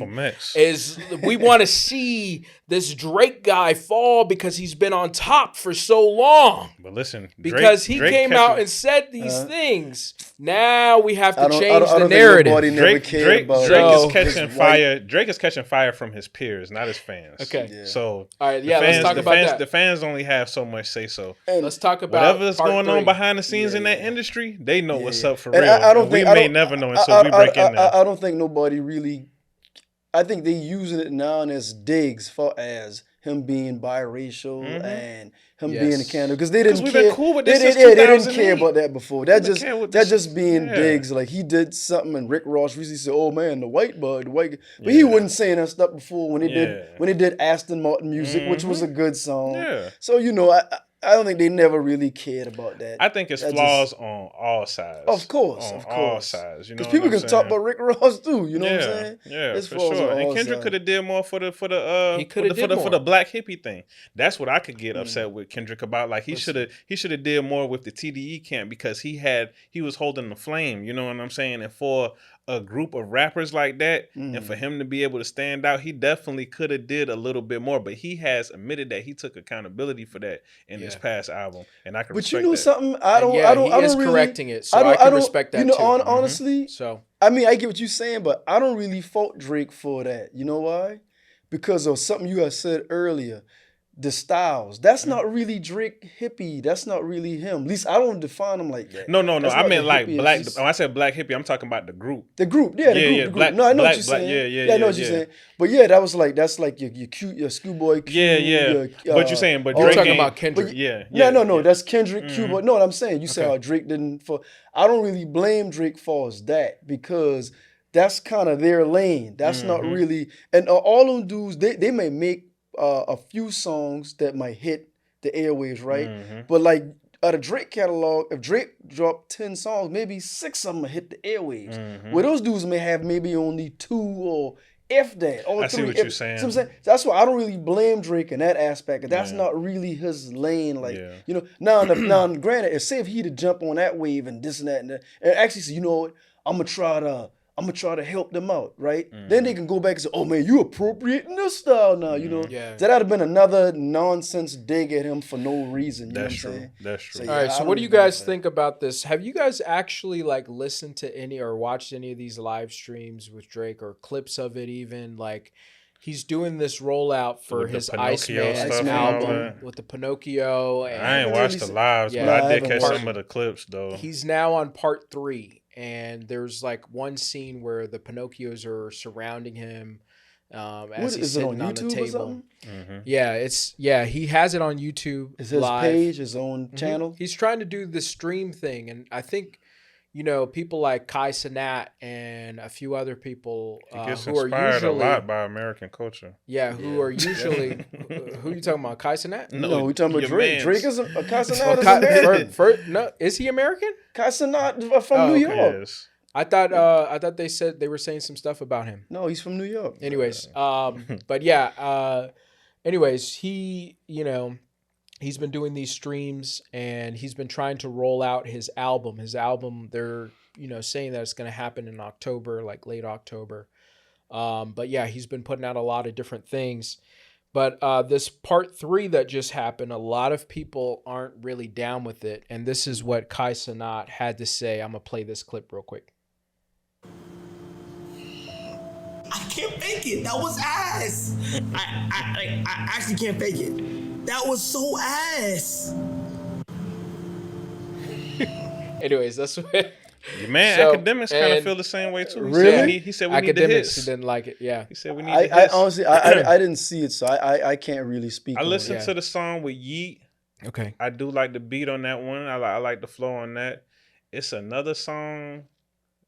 we want to see this Drake guy fall because he's been on top for so long. But listen, because he came out and said these things. Now we have to change the narrative. Drake is catching fire. Drake is catching fire from his peers, not his fans. Okay. Yeah. So all right, let's talk about that. The fans only have so much say so. And let's talk about whatever's going on behind the scenes in that industry. They know what's up for real. We may never know until we break in there. I don't think nobody really. I think they using it now as digs for as him being biracial and him being a candidate because they didn't care. Been cool with this they didn't care about that before. That just being digs. Like he did something and Rick Ross recently said, "Oh man, the white bud, the white." But he wasn't saying that stuff before when they did Aston Martin music, which was a good song. Yeah. So I don't think they never really cared about that. I think it's flaws on all sides. Of course. All sides. Because people can talk about Rick Ross too. You know what I'm saying? Yeah, it's for sure. And Kendrick could have did more for the black hippie thing. That's what I could get upset with Kendrick about. Like he should have did more with the TDE camp because he was holding the flame. You know what I'm saying? And for a group of rappers like that, and for him to be able to stand out, he definitely could have did a little bit more. But he has admitted that he took accountability for that in his past album, and I can. But respect that. Something, I don't really correcting it, so I can respect that too. Honestly, so I mean, I get what you're saying, but I don't really fault Drake for that. You know why? Because of something you had said earlier. The styles. That's not really Drake hippie. That's not really him. At least I don't define him like that. No. I meant like black. When I said black hippie, I'm talking about the group. The group. The group. Black, no, I know what you're saying. Yeah, I know what you're saying. But that's like your cute, your schoolboy Q. Yeah. But you're saying, but Drake talking about Kendrick. No. That's Kendrick Q. But no, what I'm saying, you say how Drake didn't. I don't really blame Drake for that because that's kind of their lane. That's not really. And all them dudes, they may make a few songs that might hit the airwaves, right? But like out of Drake catalog, if Drake dropped 10 songs, maybe 6 of them will hit the airwaves. Where those dudes may have maybe only 2 or if that. Or I 3. See what you're saying. So I'm saying. That's why I don't really blame Drake in that aspect. That's not really his lane. Like, now granted, if he'd have jumped on that wave and this and that and actually say, you know what, I'm gonna try to help them out, right? Then they can go back and say, "Oh man, you appropriating this style now," you know. That'd have been another nonsense dig at him for no reason. You know what I'm saying? That's true. So, all right. So what do you guys think about this? Have you guys actually like listened to any or watched any of these live streams with Drake or clips of it? Even like he's doing this rollout for his Iceman album with the Pinocchio. And I ain't watched the lives, but I did catch some of the clips though. He's now on part 3. And there's like one scene where the Pinocchios are surrounding him as he's sitting on the table. Yeah, he has it on YouTube. Is his page, his own channel? He's trying to do the stream thing, and I think people like Kai Cenat and a few other people he gets who inspired are usually a lot by American culture. Who are usually who are you talking about? Kai Cenat? No, we talking about Drake. Drake is Kai Cenat is American. No, is he American? Kai Cenat from New York. Yes. I thought they said they were saying some stuff about him. No, he's from New York. Anyways, but yeah. Anyways, he he's been doing these streams and he's been trying to roll out his album. They're saying that it's going to happen in October, like late October. But yeah, he's been putting out a lot of different things. But this part 3 that just happened, a lot of people aren't really down with it. And this is what Kai Cenat had to say. I'm going to play this clip real quick. I can't fake it. That was ass. I actually can't fake it. That was so ass. Anyways, that's what... Your man, Academics kind of feel the same way too. He said we need the hits. He didn't like it. Yeah, he said we need the hits. Honestly, I didn't see it, so I can't really speak. I listened to the song with Yeet. Okay, I do like the beat on that one. I like the flow on that. It's another song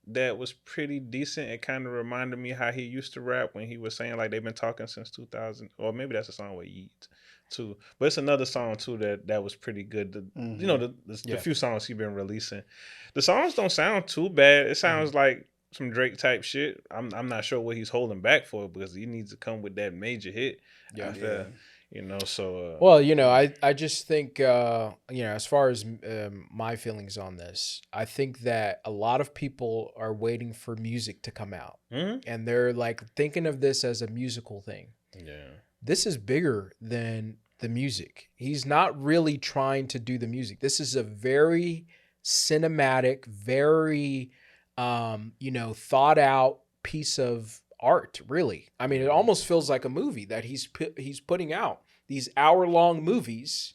that was pretty decent. It kind of reminded me how he used to rap when he was saying like they've been talking since 2000, or maybe that's a song with Yeet too. But it's another song too that was pretty good. You know, the few songs he's been releasing, the songs don't sound too bad. It sounds like some Drake type shit. I'm not sure what he's holding back for because he needs to come with that major hit. Yeah. You know, so well, you know, I just think you know, as far as my feelings on this, I think that a lot of people are waiting for music to come out, and they're like thinking of this as a musical thing. Yeah, this is bigger than the music. He's not really trying to do the music. This is a very cinematic, very you know, thought out piece of art, really. I mean, it almost feels like a movie that he's putting out. These hour-long movies.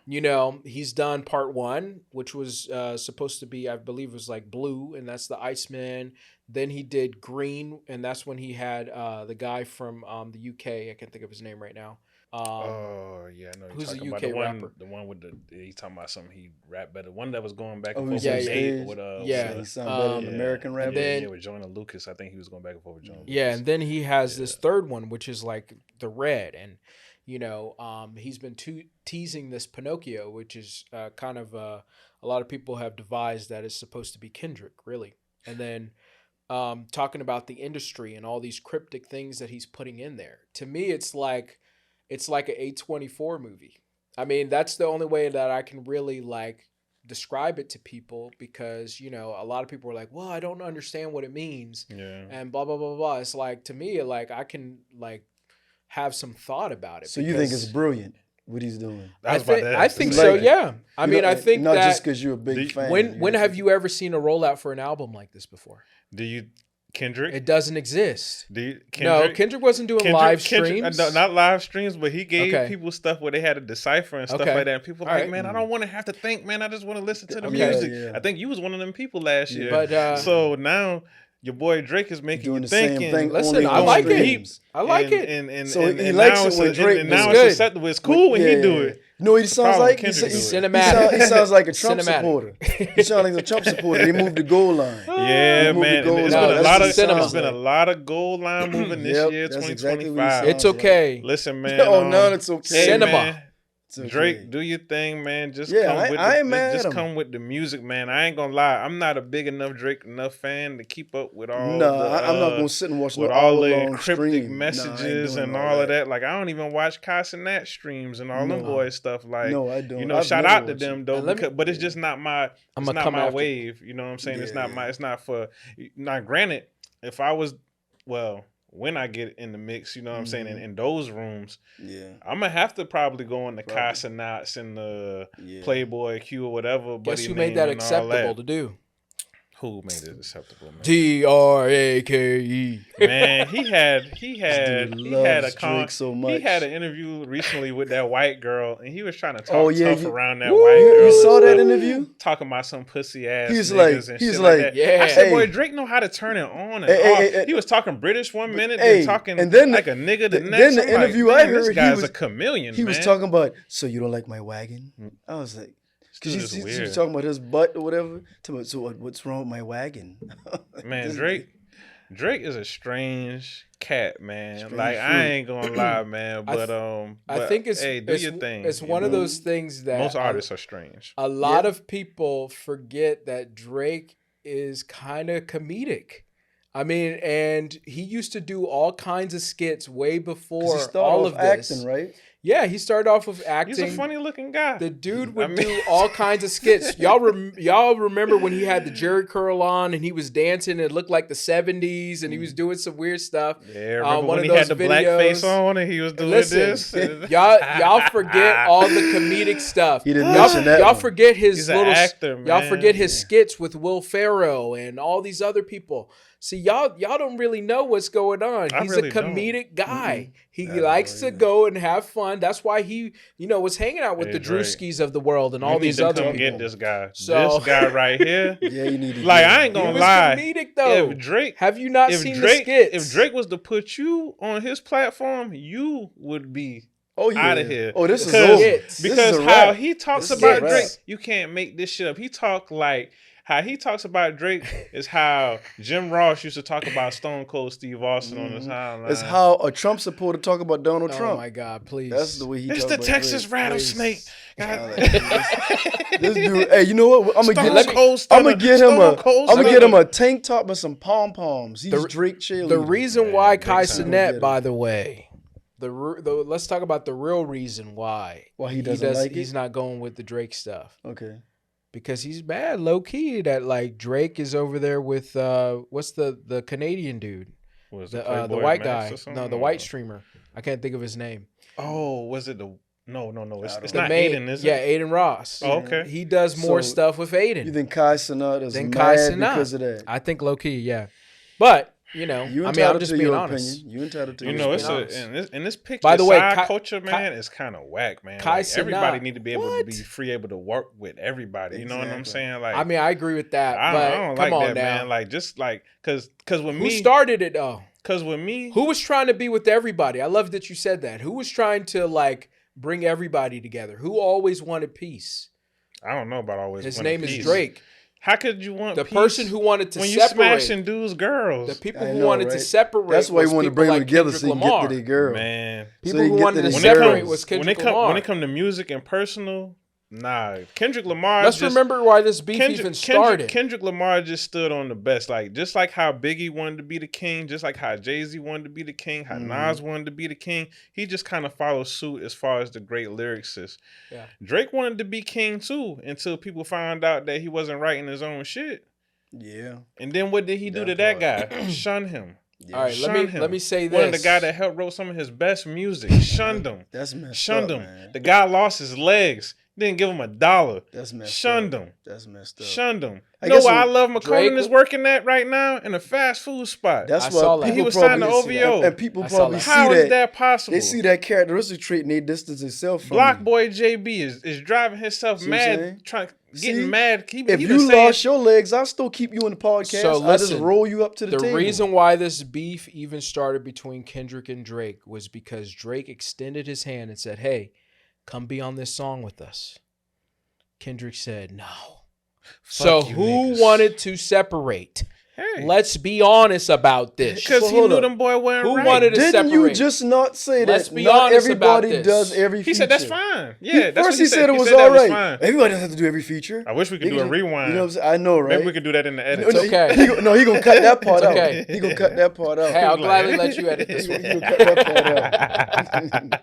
You know, he's done part 1, which was supposed to be, I believe it was like Blue, and that's the Iceman. Then he did Green, and that's when he had the guy from the UK. I can't think of his name right now. Oh yeah, I know. Who's a about UK the rapper? The one with he's talking about something he rap better. One that was going back and Oh, forth yeah, with yeah. Nate with he sounded better than American rapper. And then, with Jonah Lucas. I think he was going back and forth with Jonah Lucas. Yeah, and then he has this third one, which is like the Red, and you know, he's been teasing this Pinocchio, which is kind of a lot of people have devised that is supposed to be Kendrick, really, and then talking about the industry and all these cryptic things that he's putting in there. To me, it's like an A24 movie. I mean, that's the only way that I can really like describe it to people, because, you know, a lot of people are like, well, I don't understand what it means. Yeah. And blah, blah, blah, blah. It's like, to me, like, I can like have some thought about it. So you think it's brilliant what he's doing? I think so, yeah. I mean, I think not that just because you're a big fan. When have you ever seen a rollout for an album like this before? Do you Kendrick? It doesn't exist. Kendrick? No, Kendrick wasn't doing live streams. Not live streams, but he gave people stuff where they had to decipher and stuff like that. And people were like, man, I don't want to have to think, man. I just want to listen to the music. Yeah. I think you was one of them people last year. But so now your boy Drake is making you think. Listen, I like it. I like it. And he likes it when Drake. And now it's acceptable. It's cool when he do it. You know what he sounds like? He's cinematic. He sounds like a Trump supporter. He sounds like a Trump supporter. He moved the goal line. Yeah, man. There's been a lot of goal line moving this year, 2025. It's okay. Listen, man. Oh, no, it's okay. Cinema. Okay. Drake, do your thing, man. Just come with the music, man. I ain't gonna lie. I'm not a big enough Drake fan to keep up with all. No, I'm not gonna sit and watch with all the cryptic messages and all of that. Like, I don't even watch Kai and Nat streams and all them boys stuff. Like, no, I don't. You know, shout out to them though. But it's just not my. It's not my wave. You know what I'm saying? It's not my. It's not for. Now, granted, if I was, when I get in the mix, you know what I'm saying, in those rooms, I'm gonna have to probably go in the Casa Knots and the Playboy Q or whatever. Guess who made that acceptable to do? Who made it acceptable, man? Drake. Man, he had an interview recently with that white girl, and he was trying to talk tough around that white girl. You saw that interview? Talking about some pussy ass he's niggas and shit like that. Yeah. I said, boy, Drake know how to turn it on and off. He was talking British one minute, then talking like a nigga the next. Then the interview I heard, this guy's a chameleon. He was talking about, so you don't like my wagon? I was like, because she was talking about his butt or whatever. So what's wrong with my wagon? Man, Drake is a strange cat, man. I ain't gonna lie, man. But I think do your thing. It's one of those things that most artists are strange. A lot of people forget that Drake is kind of comedic. I mean, and he used to do all kinds of skits way before all of this. Acting, right? Yeah, he started off with acting. He's a funny looking guy. The dude would do all kinds of skits. Y'all remember when he had the Jerry curl on and he was dancing? It looked like the 70s and he was doing some weird stuff. Yeah, remember when he had the black face on and he was doing this? Y'all forget all the comedic stuff. He didn't mention that. Y'all forget his He's an actor, man. Y'all forget his skits with Will Ferrell and all these other people. See, y'all don't really know what's going on. He's a comedic guy. He likes to go and have fun. That's why he, was hanging out with the Drewskis of the world and all these other people. Get this guy. So, this guy right here. Yeah, you need to. I ain't gonna lie. He was comedic though. If Drake, have you not seen the skits? If Drake was to put you on his platform, you would be out of here. Oh, this is over. Because how he talks about Drake, you can't make this shit up. He talk like how he talks about Drake is how Jim Ross used to talk about Stone Cold Steve Austin on the timeline. It's how a Trump supporter talk about Donald Trump. Oh my God, please. That's the way he talks about It's the Texas Drake. rattlesnake. This dude, hey, you know what? I'm gonna get him a tank top and some pom poms. He's Drake cheerleader. The reason why Kai Cenat, by the way, let's talk about the real reason why he doesn't like it. He's not going with the Drake stuff. Okay. Because he's mad, low key, that like Drake is over there with what's the Canadian dude, the white guy, no, the white streamer. I can't think of his name. Oh, was it the? No. It's not Aiden, is it? Yeah, Aiden Ross. Oh, okay. He does more stuff with Aiden. You think Kai Cenat is mad because of that? I think low key, yeah. But I'm just being honest. You entitled to your opinion. In this picture, by the way, culture, man, is kind of whack, man. Everybody need to be able to be free, able to work with everybody. You know what I'm saying? Like, I mean, I agree with that. I don't come like on that, now. man. Like, just like, cause with me, who started it though? Because with me, who was trying to be with everybody? I love that you said that. Who was trying to like bring everybody together? Who always wanted peace? I don't know about always. His name is Drake. How could you want the peace person who wanted to when separate? You smashing dudes, girls. The people who wanted to separate. That's why he wanted to bring them together Kendrick so he can get to their girl. Man, people who wanted to separate was Kendrick Lamar. When it come to music and personal, nah. Kendrick Lamar. Let's remember why this beef even started. Kendrick Lamar just stood on the best. Like, just like how Biggie wanted to be the king, just like how Jay-Z wanted to be the king, how Nas wanted to be the king. He just kind of followed suit as far as the great lyricist. Yeah. Drake wanted to be king too until people found out that he wasn't writing his own shit. Yeah. And then what did he do to that guy? Shun him. Yeah. All right, let me say this. One of the guy that helped wrote some of his best music. Shunned him. That's messed Shunned up, him. Man. The guy lost his legs. Didn't give him $1. That's messed Shunned up. him. That's messed up. Shunned him. You know why I love McConan is working at right now? In a fast food spot. That's why he was signed to OVO. And people probably see that. How is that possible? They see that characteristic trait and they distance themselves from Block Boy JB is driving himself mad, getting mad. If you lost your legs, I'll still keep you in the podcast. So listen, I just roll you up to the table. The reason why this beef even started between Kendrick and Drake was because Drake extended his hand and said, "Hey, come be on this song with us." Kendrick said no. So who wanted to separate? Hey. Let's be honest about this. Because he knew them boy weren't Who right. wanted to separate? Didn't you just not say Let's that be not honest everybody about this. does every feature? He said that's fine. Yeah, that's first what he said it was all right. Fine. Everybody doesn't have to do every feature. I wish we could do a rewind. You know what I'm saying? I know, right? Maybe we could do that in the edit. It's okay. He gonna cut that part out. He gonna cut that part out. Hey, I'll gladly let you edit this one. He gonna cut that part out.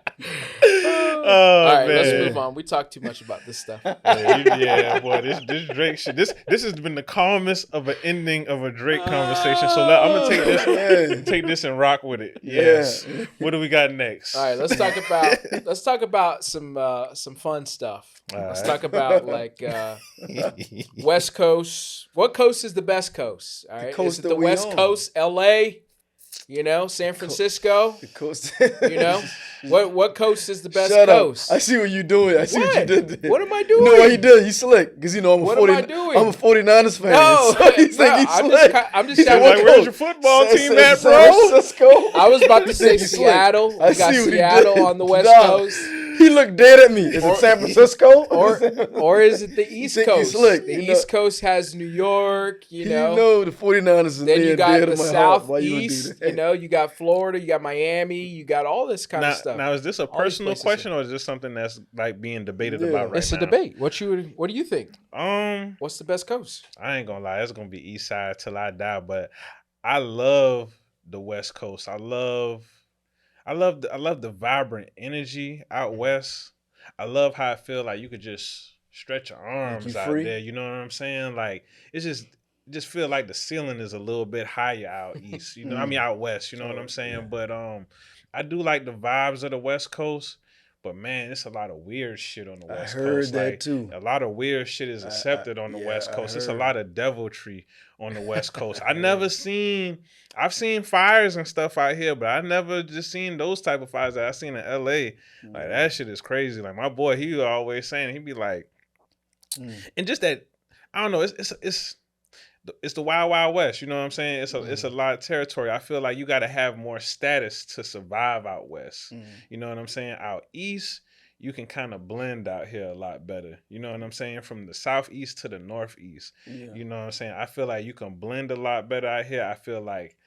All right, let's move on. We talked too much about this stuff. Yeah, boy, this Drake shit. This has been the calmest of an ending of a Drake conversation. So I'm gonna take this and rock with it. Yes. Yeah. What do we got next? All right, let's talk about some fun stuff. Let's talk about like West Coast. What coast is the best coast? All right, is it the West Coast, LA? You know, San Francisco. The coast. You know, what coast is the best coast? I see what you're doing. I see what you did there. What am I doing? You know what he did? He's slick because I'm a 49ers fan. No, so he's slick. I'm just like, where's your football team at, bro? I was about to say Seattle. We got Seattle on the West Coast. He looked dead at me. Is it San Francisco? Or is it the East Coast? The East Coast has New York, you know. The 49ers is then you got the Southeast, you know, you got Florida, you got Miami, you got all this kind of stuff. Now, is this a personal question or is this something that's like being debated about right now? It's a debate. What do you think? What's the best coast? I ain't gonna lie, it's gonna be East Side till I die, but I love the West Coast. I love the vibrant energy out west. I love how I feel like you could just stretch your arms out there. You know what I'm saying? Like it's just feel like the ceiling is a little bit higher out east. You know, I mean out west. You know what I'm saying? Yeah. But I do like the vibes of the West Coast. But man, it's a lot of weird shit on the West Coast. I heard that too. A lot of weird shit is accepted on the West Coast. It's a lot of deviltry on the West Coast. I've seen fires and stuff out here, but I never just seen those type of fires that I seen in LA. Like that shit is crazy. Like my boy, he always saying, he'd be like, and just that, I don't know, it's it's the Wild Wild West. You know what I'm saying? It's a lot of territory. I feel like you got to have more status to survive out west. You know what I'm saying? Out east, you can kind of blend out here a lot better. You know what I'm saying? From the southeast to the northeast. Yeah. You know what I'm saying? I feel like you can blend a lot better out here. I feel like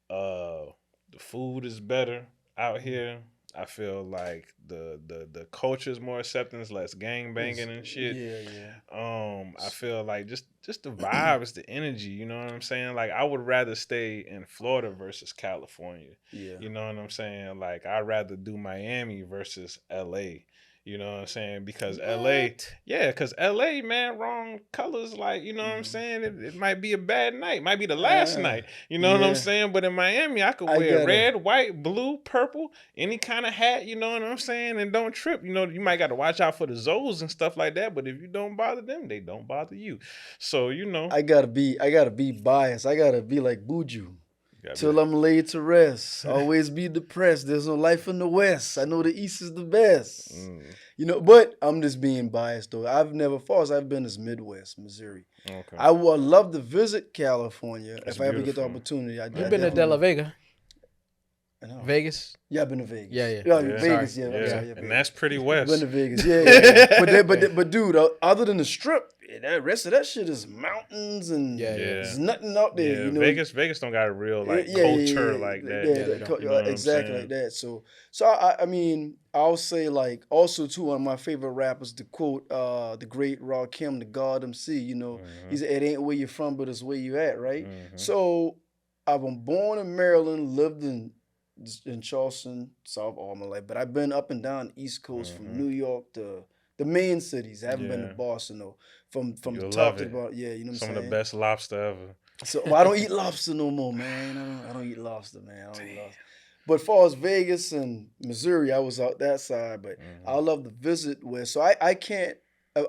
the food is better out here. I feel like the culture is more acceptance, less gang banging and shit. I feel like just the vibes, the energy, you know what I'm saying? Like I would rather stay in Florida versus California. Yeah. You know what I'm saying? Like I'd rather do Miami versus LA. You know what I'm saying? Because because LA, man, wrong colors, like, you know what I'm saying? It might be a bad night. Might be the last night. You know what I'm saying? But in Miami, I could wear red, white, blue, purple, any kind of hat, you know what I'm saying? And don't trip. You know, you might got to watch out for the Zoes and stuff like that. But if you don't bother them, they don't bother you. So, you know. I gotta be biased. I gotta be like Buju. Till I'm laid to rest. Always be depressed. There's no life in the West. I know the East is the best. You know, but I'm just being biased though. Far as I've been is Midwest, Missouri. Okay. I would love to visit California if I ever get the opportunity. You've been to De La Vega? Vegas? Yeah, I've been to Vegas. Yeah. Vegas, yeah. And that's pretty west. Been to Vegas, yeah. But dude, other than the Strip, the rest of that shit is mountains and there's nothing out there. Yeah, you know? Vegas don't got a real culture like that. You know exactly like that. So I mean, I'll say like also too one of my favorite rappers to quote the great Rakim, the God MC. You know, he said, "It ain't where you're from, but it's where you at." Right. So I was born in Maryland, lived in Charleston, South all my life, but I've been up and down the East Coast from New York to the main cities. I haven't been to Boston though. From the top to the bottom, you know what I'm saying? Some of the best lobster ever. So I don't eat lobster no more, man. I don't eat lobster, man. I don't eat lobster. But as far as Vegas and Missouri, I was out that side. But I love to visit where. So I can't.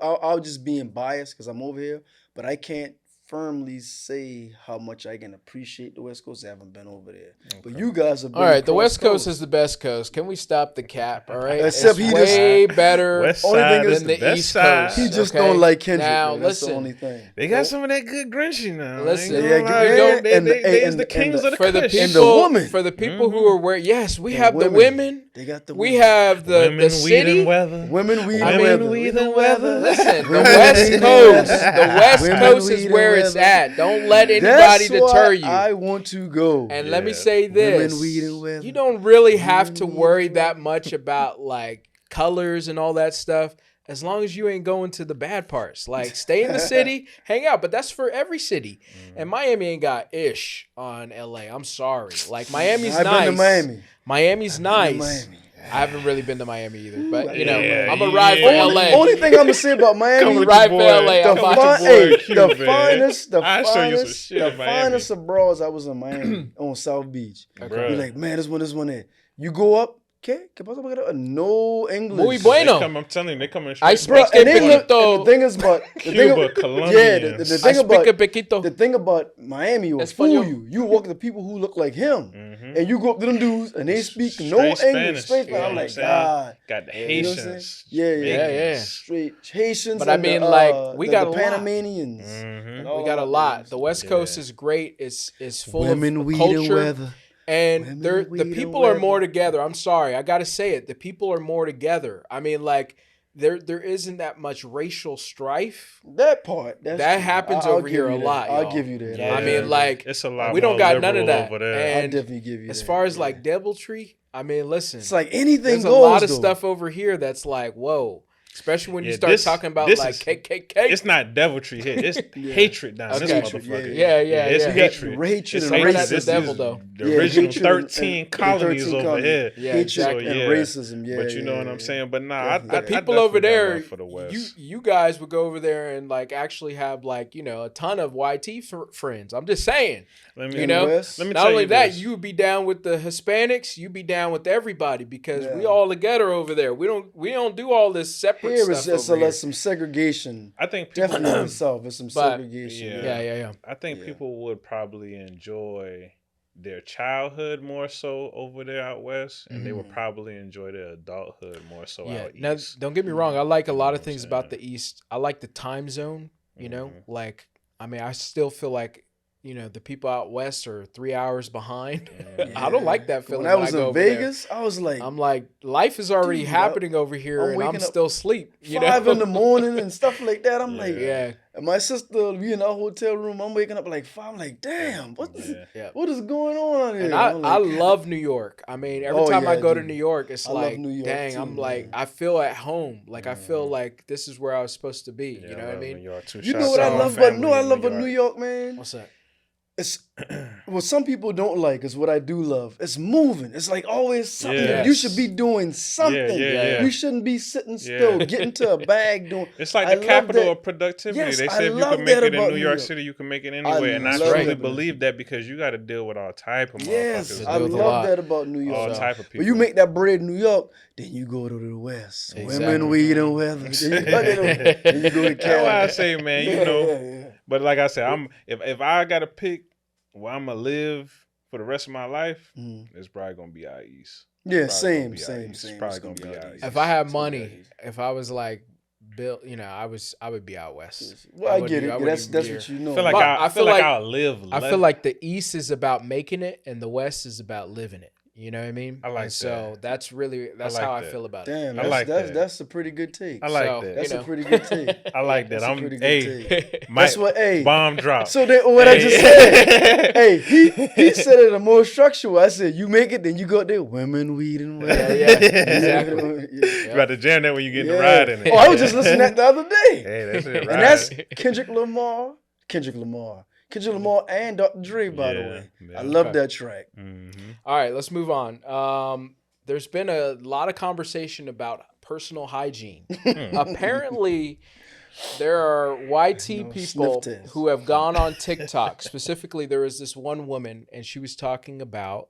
I'll just being biased because I'm over here, but I can't firmly say how much I can appreciate the West Coast. I haven't been over there. Okay. But you guys have been. All right, the West Coast is the best coast. Can we stop the cap? All right. Except it's way better West side than the East Coast. He just don't like Kendrick. Now, That's listen, the only thing. They got some of that good Grinchy now. Listen, they the kings of the for the Kush. people, and the woman. For the people who are wearing, yes, we have the women. They got the we have the city. Women, weed, and weather. Listen, the West Coast. The West Coast is where it's at. Don't let anybody deter you. I want to go. And let me say this. Women, weed, and weather. You don't really have to worry that much about like colors and all that stuff as long as you ain't going to the bad parts. Like stay in the city, hang out. But that's for every city. And Miami ain't got ish on LA. I'm sorry. Like Miami's nice. I've been to Miami. Miami's nice. I haven't really been to Miami either, but you know, I'm a ride for LA. Only thing I'm gonna say about Miami, I'm a ride for LA. The finest of bras I was in Miami on South Beach. You're like, man, this one there. You go up. ¿Qué pasa? No English. Muy bueno. I'm telling you, they come in I straight. speak pequito. The thing is, but Cuba, Colombia. The thing about Miami will fool you. You walk to people who look like him, and you go up to them dudes, and they speak no English. Straight Spanish. I'm like, God. Got the Haitians. Yeah. Straight Haitians. But I mean, like, we got the Panamanians. We got a lot. The West Coast is great. It's full Women, of weed, culture. and weather. And the people are more together. I'm sorry, I gotta say it. The people are more together. I mean, like there isn't that much racial strife. That part that happens over here a lot. I'll give you that. Yeah. I mean, like it's a lot. We don't got none of that. Over there. And I'll definitely give you as that. far as like deviltry, I mean, listen, it's like anything there's goes. A lot of though. Stuff over here that's like, whoa. Especially when you start talking about like KKK. It's not deviltry here. It's hatred down this motherfucker. Yeah. It's hatred. Hatred and racism. That's the devil, though. The original 13 colonies over here. Yeah, hatred and racism. Yeah, but you know what I'm saying? But nah, the people over there, you guys would go over there and like actually have like, you know, a ton of YT friends. I'm just saying. Let me not only that, you would be down with the Hispanics, you'd be down with everybody because we all together over there. We don't do all this separate here stuff. Here is some segregation. I think people, definitely itself is some segregation. Yeah. I think people would probably enjoy their childhood more so over there out west, and they would probably enjoy their adulthood more so out now, east. Don't get me wrong. I like a lot of things about the East. I like the time zone. You know, like I mean, I still feel like, the people out west are 3 hours behind. I don't like that feeling. When I was go in over Vegas, there. I was like, I'm like, life is already happening over here, and I'm still asleep. 5 in the morning and stuff like that. I'm like, yeah. And my sister, we in our hotel room. I'm waking up like 5. I'm like, damn, what is going on here? And like, I love New York. I mean, every time I go to New York, it's like, New York dang, too, I'm like, I feel at home. Like, I feel like this is where I was supposed to be. You know what I mean? You know what I love about New York, man? What's that? It's what some people don't like is what I do love. It's moving. It's like always something. Yes. You should be doing something. We shouldn't be sitting still, getting to a bag doing. It's like the capital of productivity. Yes, they say if you can make it in New York City, you can make it anywhere. And I truly believe that because you got to deal with all type of motherfuckers. Yes, I love that about New York. All type of people. But you make that bread in New York, then you go to the West. Exactly. Women, weed, and weather. Then you go to Cali. That's why I say, man, But like I said, if I got to pick where I'm gonna live for the rest of my life, it's probably gonna be out east. Yeah, same. It's probably gonna be out east. If I had money, if I was like Bill, I would be out west. Well, I get it. That's what you know. I feel like I'll live. I feel like the east is about making it, and the west is about living it. You know what I mean? I like that. So that's how I feel about it. Damn, I like that. That's a pretty good take. I like that. That's a pretty good take. I like that. That's what. Bomb drop. So what I just said. He said it more structural. I said you make it, then you go there. Women, weed, and whatever. Exactly. You got to jam that when you get in the ride in it. Oh, I was just listening to that the other day. Hey, that's it. And that's Kendrick Lamar and Dr. Dre, by the way. I love that track. Mm-hmm. All right, let's move on. There's been a lot of conversation about personal hygiene. Apparently, there are YT people who have gone on TikTok. Specifically, there was this one woman, and she was talking about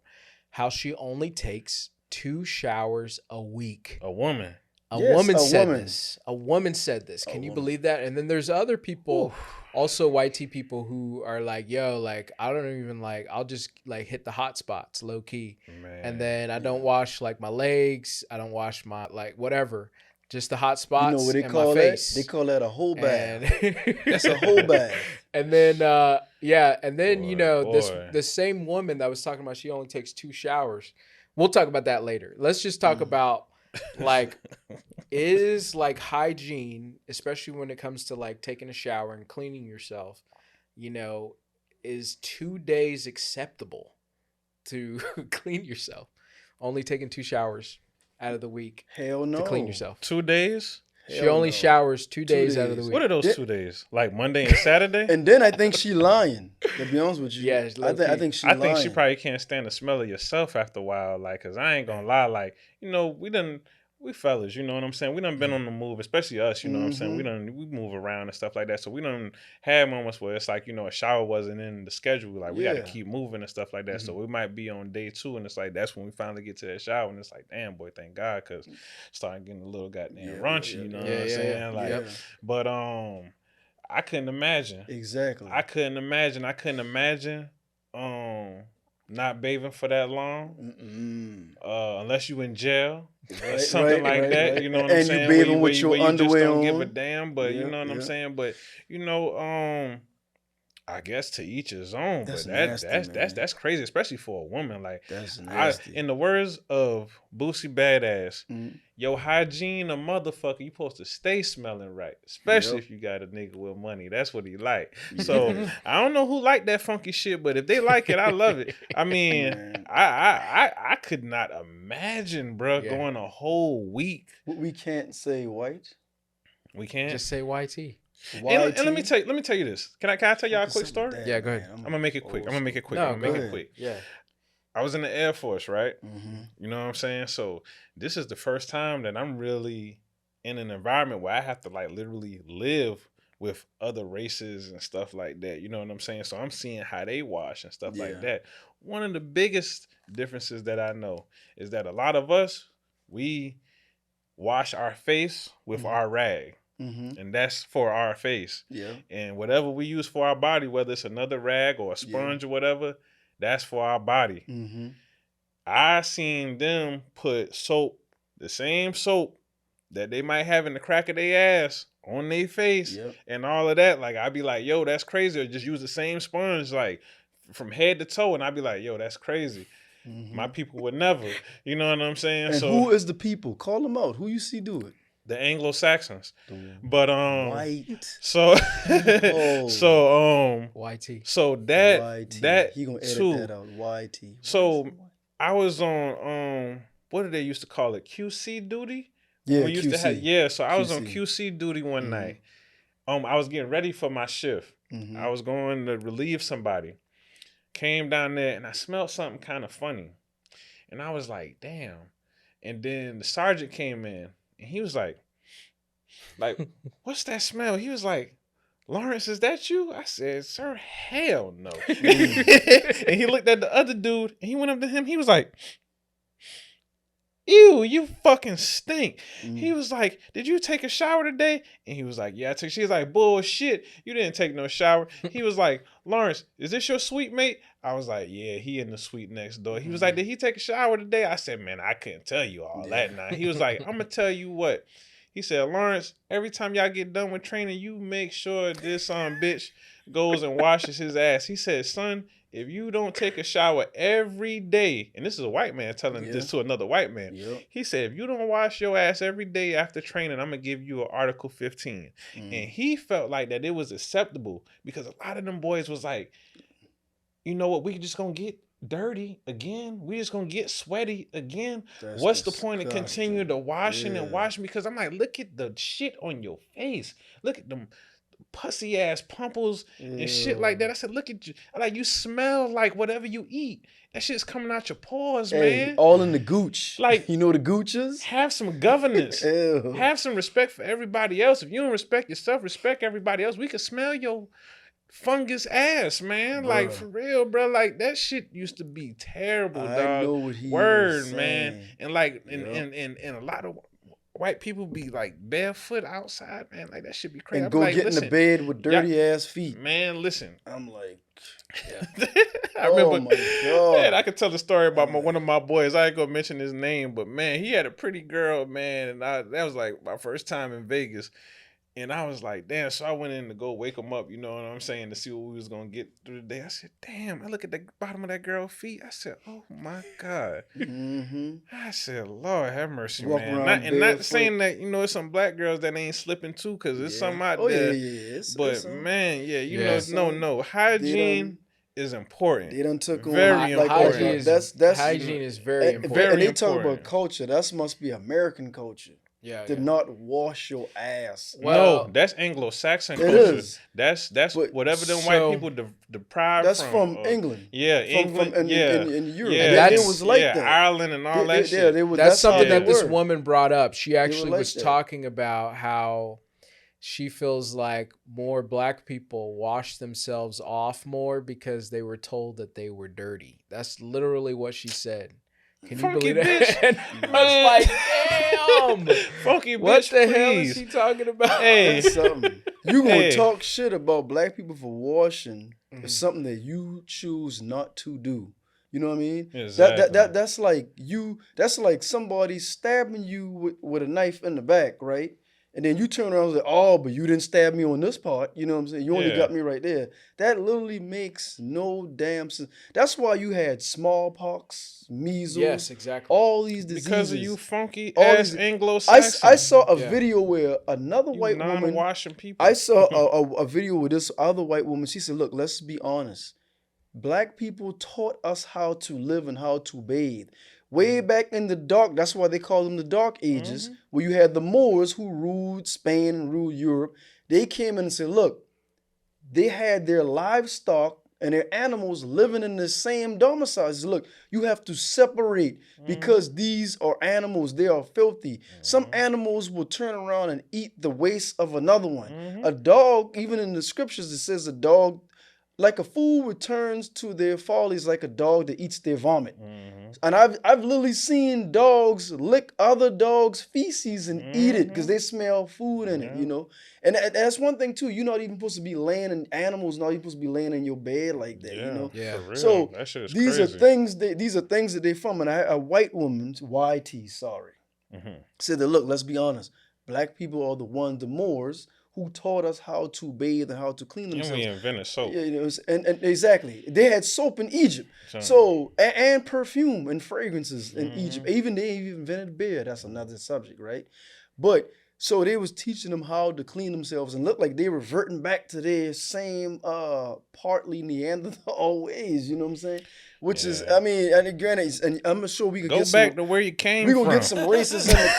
how she only takes 2 showers a week. A woman. A woman said this. Can you believe that? And then there's other people, also YT people, who are like, yo, like, I don't even I'll just hit the hot spots low key. Man. And then I don't wash my legs. I don't wash my whatever. Just the hot spots. You know what they call that? They call that a whole bath. That's a whole bath. And then this same woman that was talking about she only takes 2 showers. We'll talk about that later. Let's just talk about is hygiene, especially when it comes to taking a shower and cleaning yourself, is 2 days acceptable to clean yourself? Only taking 2 showers out of the week. Hell no. To clean yourself. 2 days? She only showers 2 days out of the week. What are those 2 days? Like Monday and Saturday? And then I think she lying. To be honest with you, yeah, I think she lying. I think she probably can't stand the smell of yourself after a while. Cause I ain't gonna lie. We fellas, you know what I'm saying? We done been on the move, especially us, you know what I'm saying? We move around and stuff like that. So we done had moments where it's a shower wasn't in the schedule. We got to keep moving and stuff like that. So we might be on day 2 and it's that's when we finally get to that shower and it's damn boy, thank God, because starting getting a little goddamn raunchy, you know what I'm saying? But I couldn't imagine. Exactly. I couldn't imagine not bathing for that long, unless you in jail or something like that. You know what I'm saying? And you bathing with your underwear just don't on. give a damn, but you know what I'm saying? But I guess to each his own. That's but that's crazy, especially for a woman. That's nasty. In the words of Boosie Badass, your hygiene a motherfucker. You supposed to stay smelling right, especially if you got a nigga with money. That's what he like. So I don't know who like that funky shit, but if they like it, I love it. I mean, I could not imagine, bro, going a whole week. We can't say white. We can't just say YT. And let me tell you this. Can I tell y'all a quick story? Yeah, go ahead. I'm gonna make it quick. Yeah. I was in the Air Force, right? You know what I'm saying? So this is the first time that I'm really in an environment where I have to literally live with other races and stuff like that. You know what I'm saying? So I'm seeing how they wash and stuff like that. One of the biggest differences that I know is that a lot of us, we wash our face with our rag. And that's for our face. Yeah. And whatever we use for our body, whether it's another rag or a sponge or whatever, that's for our body. I seen them put soap, the same soap that they might have in the crack of their ass on their face and all of that. Like, I'd be like, yo, that's crazy. Or just use the same sponge, like, from head to toe. And I'd be like, yo, that's crazy. My people would never. You know what I'm saying? And so, who is the people? Call them out. Who you see do it? The Anglo-Saxons. But white. So YT. So that he gonna edit too. that out. YT. So I was on what did they used to call it? QC duty? Yeah, we used QC. to have, so I was on QC duty one night. I was getting ready for my shift. I was going to relieve somebody. Came down there and I smelled something kind of funny. And I was like, damn. And then the sergeant came in and he was like, what's that smell? He was like, Lawrence, is that you? I said, sir, hell no. And he looked at the other dude and he went up to him. He was like, ew, you fucking stink. He was like, did you take a shower today? And he was like, yeah, I took. She was like, bullshit, you didn't take no shower. He was like, Lawrence, is this your suite mate? I was like, yeah, he in the suite next door. He was like, did he take a shower today? I said, man, I couldn't tell you all that now. He was like, I'm going to tell you what. He said, Lawrence, every time y'all get done with training, you make sure this bitch goes and washes his ass. He said, son, if you don't take a shower every day, and this is a white man telling this to another white man. He said, if you don't wash your ass every day after training, I'm going to give you an Article 15. And he felt like that it was acceptable because a lot of them boys was like, you know what, we just going to get dirty again. We just going to get sweaty again. What's the point of continuing to washing and washing? Because I'm like, look at the shit on your face. Look at them pussy ass pumples and shit like that. I said, look at you. Like, you smell like whatever you eat. That shit's coming out your pores, man. All in the gooch. Like, you know the gooches? Have some governance. Have some respect for everybody else. If you don't respect yourself, respect everybody else. We can smell your fungus ass, man. Bruh. Like, for real, bro. Like, that shit used to be terrible, dog. I know what he Word, man. And like, and a lot of white people be like barefoot outside, man. Like, that should be crazy. And go get in the bed with dirty ass feet. Man, listen. I'm like, I remember, oh my God. Man, I could tell the story about one of my boys. I ain't gonna mention his name, but man, he had a pretty girl, man. And that was like my first time in Vegas. And I was like, damn. So I went in to go wake him up, you know what I'm saying, to see what we was going to get through the day. I said, damn, I look at the bottom of that girl's feet. I said, oh, my God. I said, Lord, have mercy, man. Not saying that, you know, it's some black girls that ain't slipping too, because there's something out there. But, man, no. Hygiene is important. They done took very important. Hygiene is very important. And they talk about culture. That must be American culture. Not wash your ass. Well, no, that's Anglo-Saxon culture. That's whatever them white people deprived from. That's from England. England. In Europe. Yeah, it was like that. Ireland and all that shit. That's something that this woman brought up. She actually was talking about how she feels like more black people wash themselves off more because they were told that they were dirty. That's literally what she said. Can Funky you believe bitch. that? I was like, damn. Funky bitch, what the please. hell is she talking about? Hey. You gonna talk shit about black people for washing is something that you choose not to do. You know what I mean? Exactly. That's like somebody stabbing you with a knife in the back, right? And then you turn around and say, oh, but you didn't stab me on this part. You know what I'm saying? You only got me right there. That literally makes no damn sense. That's why you had smallpox, measles. Yes, exactly. All these diseases. Because of you funky ass Anglo-Saxons. I saw a video where another white woman. Non-washing people. I saw a video with this other white woman. She said, look, let's be honest. Black people taught us how to live and how to bathe. Way back in the dark, that's why they call them the Dark Ages, where you had the Moors who ruled Spain and ruled Europe. They came in and said, look, they had their livestock and their animals living in the same domiciles. Look, you have to separate because these are animals. They are filthy. Some animals will turn around and eat the waste of another one. A dog, even in the scriptures, it says a dog, like a fool returns to their follies like a dog that eats their vomit. And I've literally seen dogs lick other dogs' feces and eat it because they smell food in it, you know? And that's one thing too. You're not even supposed to be laying in animals, not even supposed to be laying in your bed like that, you know? For real. So that shit is these crazy. are things that they from. And a white woman, YT, said that, look, let's be honest. Black people are the Moors, who taught us how to bathe and how to clean themselves. And we invented soap. Yeah, and exactly. They had soap in Egypt. So, and perfume and fragrances in Egypt. They even invented beer. That's another subject, right? But so they was teaching them how to clean themselves and look like they were reverting back to their same partly Neanderthal ways, you know what I'm saying? Which is, I mean, and granted, and I'm sure we could go back to where you came from. We gonna get some racists in the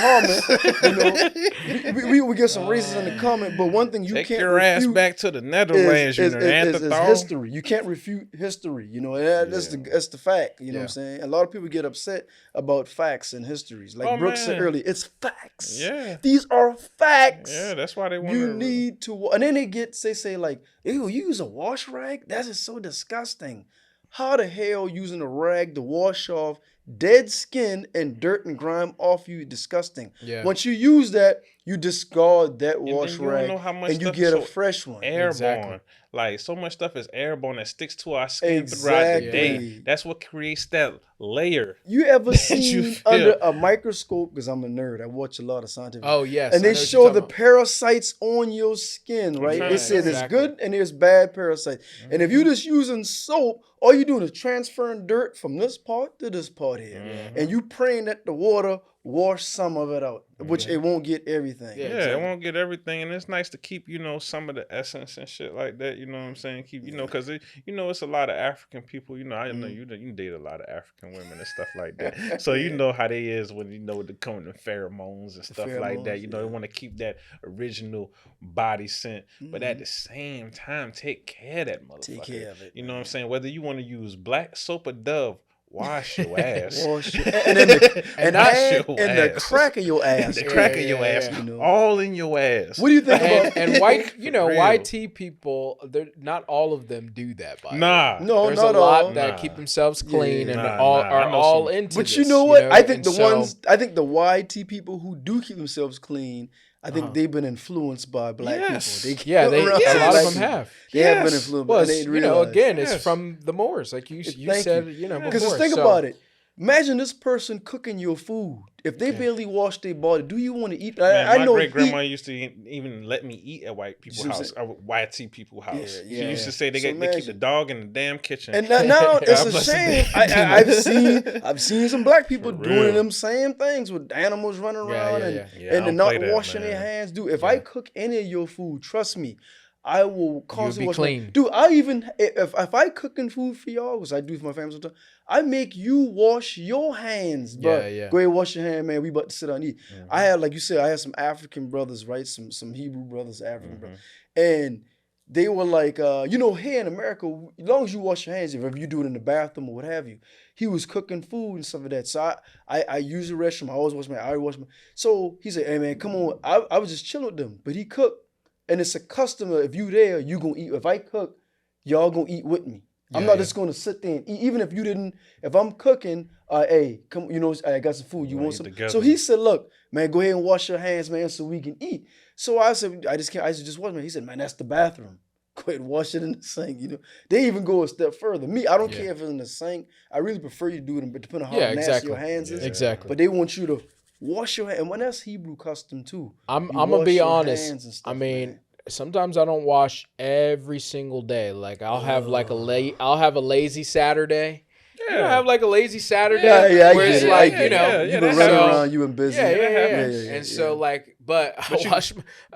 comment. We will get some racists in the comment. But one thing you Take can't your ass back to the Netherlands, you Neanderthal. Is history. You can't refute history. You know, that's the fact. You know what I'm saying? A lot of people get upset about facts and histories. Like Brooks said earlier, it's facts. Yeah, these are facts. Yeah, that's why they want. You need to, and then they say like, ew, you use a wash rag? That is so disgusting. How the hell using a rag to wash off dead skin and dirt and grime off you? Disgusting. Yeah. Once you use that, you discard that wash rag and you get a fresh one. Airborne. Exactly. Like so much stuff is airborne that sticks to our skin throughout the day. That's what creates that layer. You ever seen under a microscope? Because I'm a nerd. I watch a lot of scientific. Oh yes. And they show the parasites on your skin, right? They say there's good and there's bad parasites. Mm-hmm. And if you're just using soap, all you're doing is transferring dirt from this part to this part here, and you praying that the water wash some of it out, which it won't get everything. Yeah, exactly. It won't get everything, and it's nice to keep, some of the essence and shit like that. You know what I'm saying? Keep, because it's a lot of African people. I know you date a lot of African women and stuff like that. So you know how they is when the coming to pheromones and stuff like that. They want to keep that original body scent, but at the same time, take care of that motherfucker. Take care of it. You know what I'm saying? Whether you want to use black soap or Dove. Wash your ass. And the crack of your ass. The crack of your ass. All in your ass. What do you think about and white, YT people, not all of them do that, by No, there's not a lot all. that keep themselves clean and are all into but this. You know what? I think the YT people who do keep themselves clean, I think they've been influenced by black people. A lot of them have. They have been influenced. Well, it's from the Moors, like you said, before. Because think about it. Imagine this person cooking your food. If they barely wash their body, do you want to eat? My great grandma used to even let me eat at white people's house, YT people's house. She used to say they keep the dog in the damn kitchen. And now it's a shame. I've seen some black people doing them same things with animals running around and not washing their hands. Dude, if I cook any of your food, trust me, I will constantly wash clean. Dude, if I cooking food for y'all, because I do for my family sometimes, I make you wash your hands, bro. Go ahead and wash your hand, man. We about to sit down and eat. Mm-hmm. I had, like you said, I had some African brothers, right? Some Hebrew brothers, African brothers. And they were like, here in America, as long as you wash your hands, if you do it in the bathroom or what have you, he was cooking food and stuff like that. So I use the restroom. I always wash my So he said, hey, man, come on. I was just chilling with them, but he cooked. And it's a customer. If you there, you gonna eat. If I cook, y'all gonna eat with me. I'm not just gonna sit there and eat. Even if you didn't, if I'm cooking, hey, come, I got some food. You want some? Together. So he said, look, man, go ahead and wash your hands, man, so we can eat. So I said, I just wash my. He said, man, that's the bathroom. Go ahead and wash it in the sink. They even go a step further. Me, I don't care if it's in the sink. I really prefer you to do it, but depending on how nasty your hands is. Exactly. But they want you to wash your hands. And when that's Hebrew custom too. I'm gonna be honest. I mean, sometimes I don't wash every single day. Like I'll have a lazy Saturday. Yeah. Have like a lazy Saturday. Where it's like, you've been running around, you've been busy. And so like, but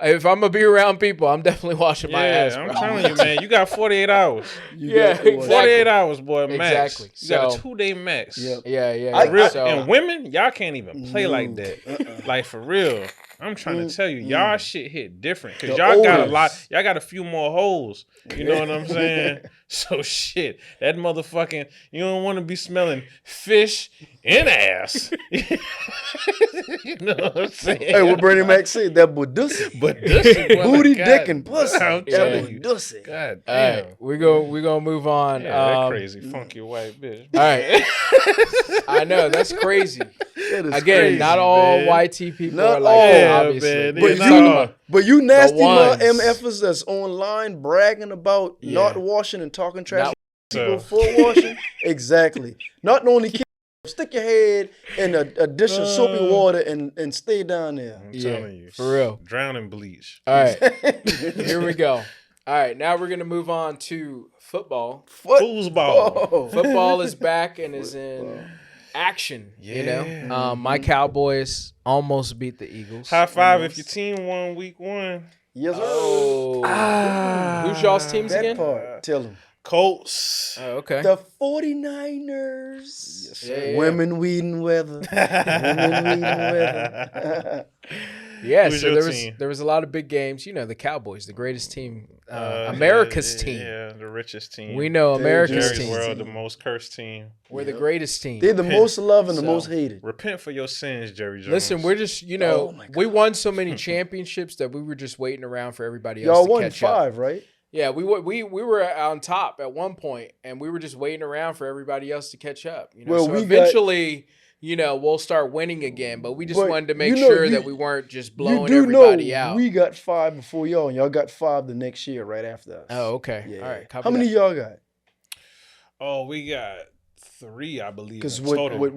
if I'm gonna be around people, I'm definitely washing my ass. I'm telling you, man, you got 48 hours. 48 hours, boy, max. Exactly. You got a 2-day max. And women, y'all can't even play like that. Like for real. I'm trying to tell you, y'all shit hit different because y'all got a few more holes. You know what I'm saying? So shit, that motherfucking, you don't want to be smelling fish and ass. You know what I'm saying? Hey, what Bernie Mac said, that budussy. Booty, dick, and pussy. I'm telling you. Budussy. God damn. All right, we're gonna move on. That crazy funky white bitch. All right. I know, that's crazy. Again, crazy, not all YT people are like that, obviously. But you nasty MFers that's online bragging about not washing and talking trash people for washing. Exactly. Not only Stick your head in a dish of soapy water and stay down there. I'm telling you. For real. Drown in bleach. All right. Here we go. All right. Now we're going to move on to football. Foosball. Football is back and is in action. Yeah. My Cowboys almost beat the Eagles. High five if your team won week 1. Yes, sir. Who's y'all's teams That again? part. Tell them. Colts. Oh, okay. The 49ers. Yes, sir. Yeah. Women weeding weather. Women weeding weather. Yeah, Who's so your there team? was a lot of big games. The Cowboys, the greatest team, America's team. Yeah, the richest team. We know America's Jerry's team. World, the most cursed team. We're the greatest team. They're the most loved and the most hated. Repent for your sins, Jerry Jones. Listen, we're just we won so many championships that we were just waiting around for everybody else Y'all to won catch 5, up. right? Yeah, we were on top at one point, and we were just waiting around for everybody else to catch up. Well, so eventually, we'll start winning again. But we just wanted to make sure that we weren't just blowing everybody out. We got 5 before y'all, and y'all got 5 the next year right after us. Oh, okay. Yeah. All right. How many y'all got? Oh, we got 3, I believe. Because total. with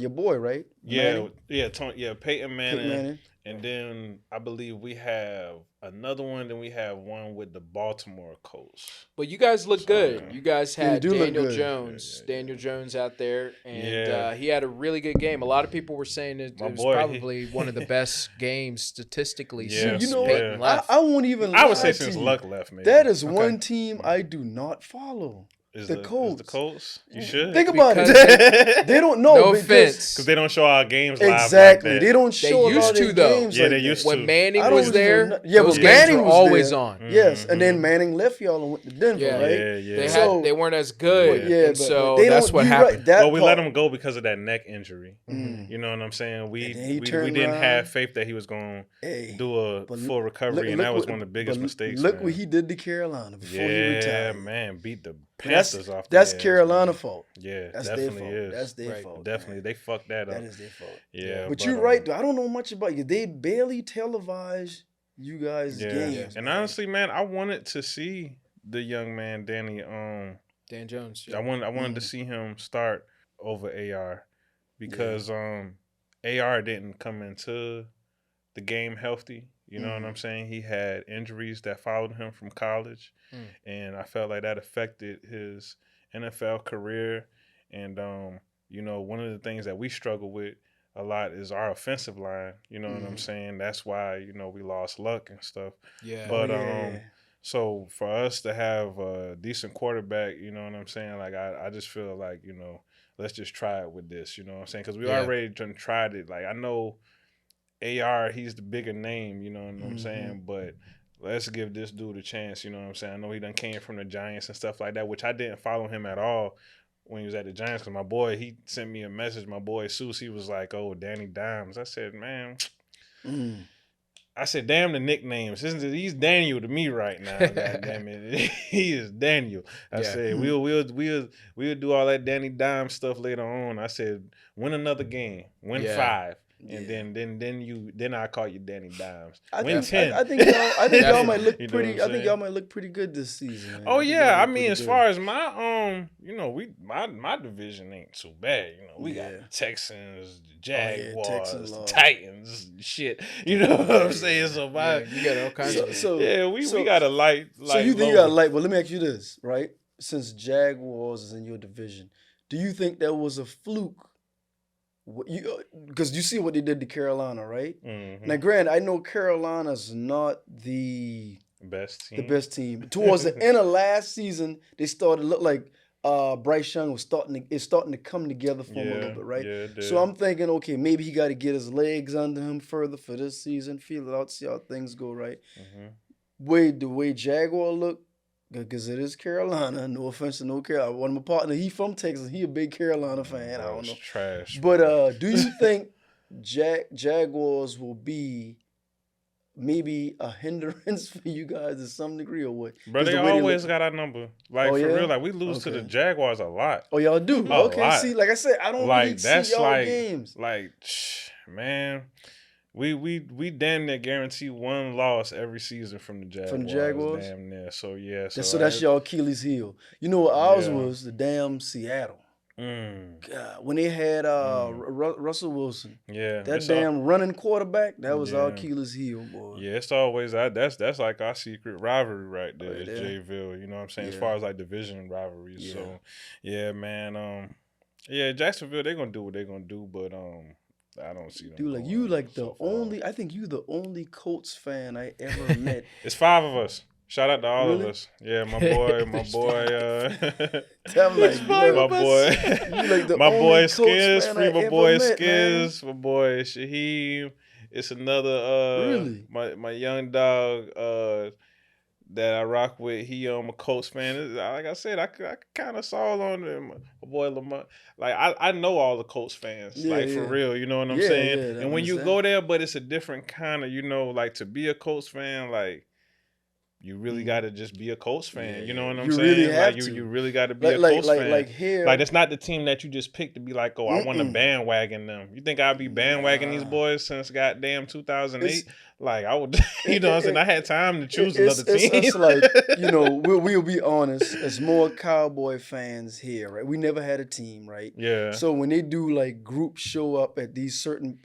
your boy, right? Peyton Manning. Peyton Manning. And then I believe we have another one. Then we have one with the Baltimore Colts. But you guys look good. You guys had you do look Daniel good. Jones. Daniel Jones out there. And he had a really good game. A lot of people were saying it was probably one of the best games statistically since Peyton left. I won't even I would say since Luck left, maybe. That is one team I do not follow. The Colts. The Colts? You should. Think about it. They don't know. No offense. Because they don't show our games live exactly. like that. They don't show They used to, though. games Yeah, like they that. used When to. Manning was there, but Manning was always there. on. Yes, and then Manning left y'all and went to Denver, Yeah. right? Yeah. They weren't as good. but so they that's don't- what you happened. Right, Well, we let him go because of that neck injury. You know what I'm saying? We didn't around. have faith that he was going to do a full recovery, and that was one of the biggest mistakes. Look what he did to Carolina before he retired. Yeah, man, beat the Panthers off. That's their Carolina ass, fault. Yeah, That's definitely their fault. is. That's their fault. Definitely, man. they fucked that up. That is their fault. Yeah, but you're right. Though. I don't know much about you. They barely televise you guys' games. And honestly, man, I wanted to see the young man Dan Jones. I wanted to see him start over AR because AR didn't come into the game healthy. You know what I'm saying? He had injuries that followed him from college, and I felt like that affected his NFL career. And one of the things that we struggle with a lot is our offensive line. You know what I'm saying? That's why we lost Luck and stuff. Yeah. But so for us to have a decent quarterback, you know what I'm saying? Like I just feel like let's just try it with this. You know what I'm saying? Because we already tried it. Like I know AR, he's the bigger name. You know what I'm saying? But let's give this dude a chance. You know what I'm saying? I know he done came from the Giants and stuff like that, which I didn't follow him at all when he was at the Giants. Because my boy, he sent me a message. My boy Seuss, he was like, "Oh, Danny Dimes." I said, "Man." I said, "Damn the nicknames. He's Daniel to me right now. God damn it, he is Daniel." I said, "We'll do all that Danny Dimes stuff later on." I said, "Win another game, win 5, and then I call you Danny Dimes. Win 10." I think y'all might look pretty. I think y'all might look pretty good this season. Man. Oh yeah, I mean, as far as my my division ain't too bad. We got the Texans, the Jaguars, the Titans, shit. You know what I'm saying? So you got all kinds of. We got a light. So you think you got a light? Well, let me ask you this, right? Since Jaguars is in your division, do you think that was a fluke? Because you see what they did to Carolina, right? Now, granted, I know Carolina's not the best team. Towards the end of last season, they started to look like Bryce Young was starting to come together for him a little bit, right? Yeah, so I'm thinking, okay, maybe he got to get his legs under him further for this season, feel it out, see how things go, right? The way Jaguar look, because it is Carolina. No offense to no Carolina. One of my partner, he from Texas. He a big Carolina fan. I don't know. Trash. But do you think Jaguars will be maybe a hindrance for you guys to some degree or what? Bro, they always got our number. Like, for real, like, we lose to the Jaguars a lot. Oh, y'all do? Okay, lot. See, like I said, I don't really see y'all games. Like, man, we damn near guarantee one loss every season from the Jaguars. From the Jaguars? Damn near. So, yeah. So that's y'all Achilles heel. You know what ours was? The damn Seattle. God, when they had Russell Wilson, yeah, that damn running quarterback, that was our Achilles heel, boy. Yeah, it's always that's like our secret rivalry right there. It's Jayville, you know what I'm saying? As far as like division rivalries. Yeah. So yeah, man. Yeah, Jacksonville, they're gonna do what they're gonna do, but I don't see them. Dude, like you like the only I think you the only Colts fan I ever met. It's 5 of us. Shout out to all of us. Yeah, my boy. Tell me, like, my boy. Like my boy Skiz, my boy Skiz, my boy Shaheem. It's another my young dog that I rock with. He a Colts fan. Like I said, I kind of saw on him. My boy Lamont. Like I know all the Colts fans. For real, you know what I'm saying? Yeah, and when you go there, but it's a different kind of, like to be a Colts fan, like you really got to just be a Colts fan. You know what I'm saying? Really have like to. you really got to be a Colts fan. Like here, like it's not the team that you just pick to be like, oh, I want to bandwagon them. You think I'd be bandwagon these boys since goddamn 2008? Like I would, you know what I'm saying? I had time to choose another team. It's like, we'll be honest. As more Cowboy fans here, right? We never had a team, right? Yeah. So when they do like group show up at these certain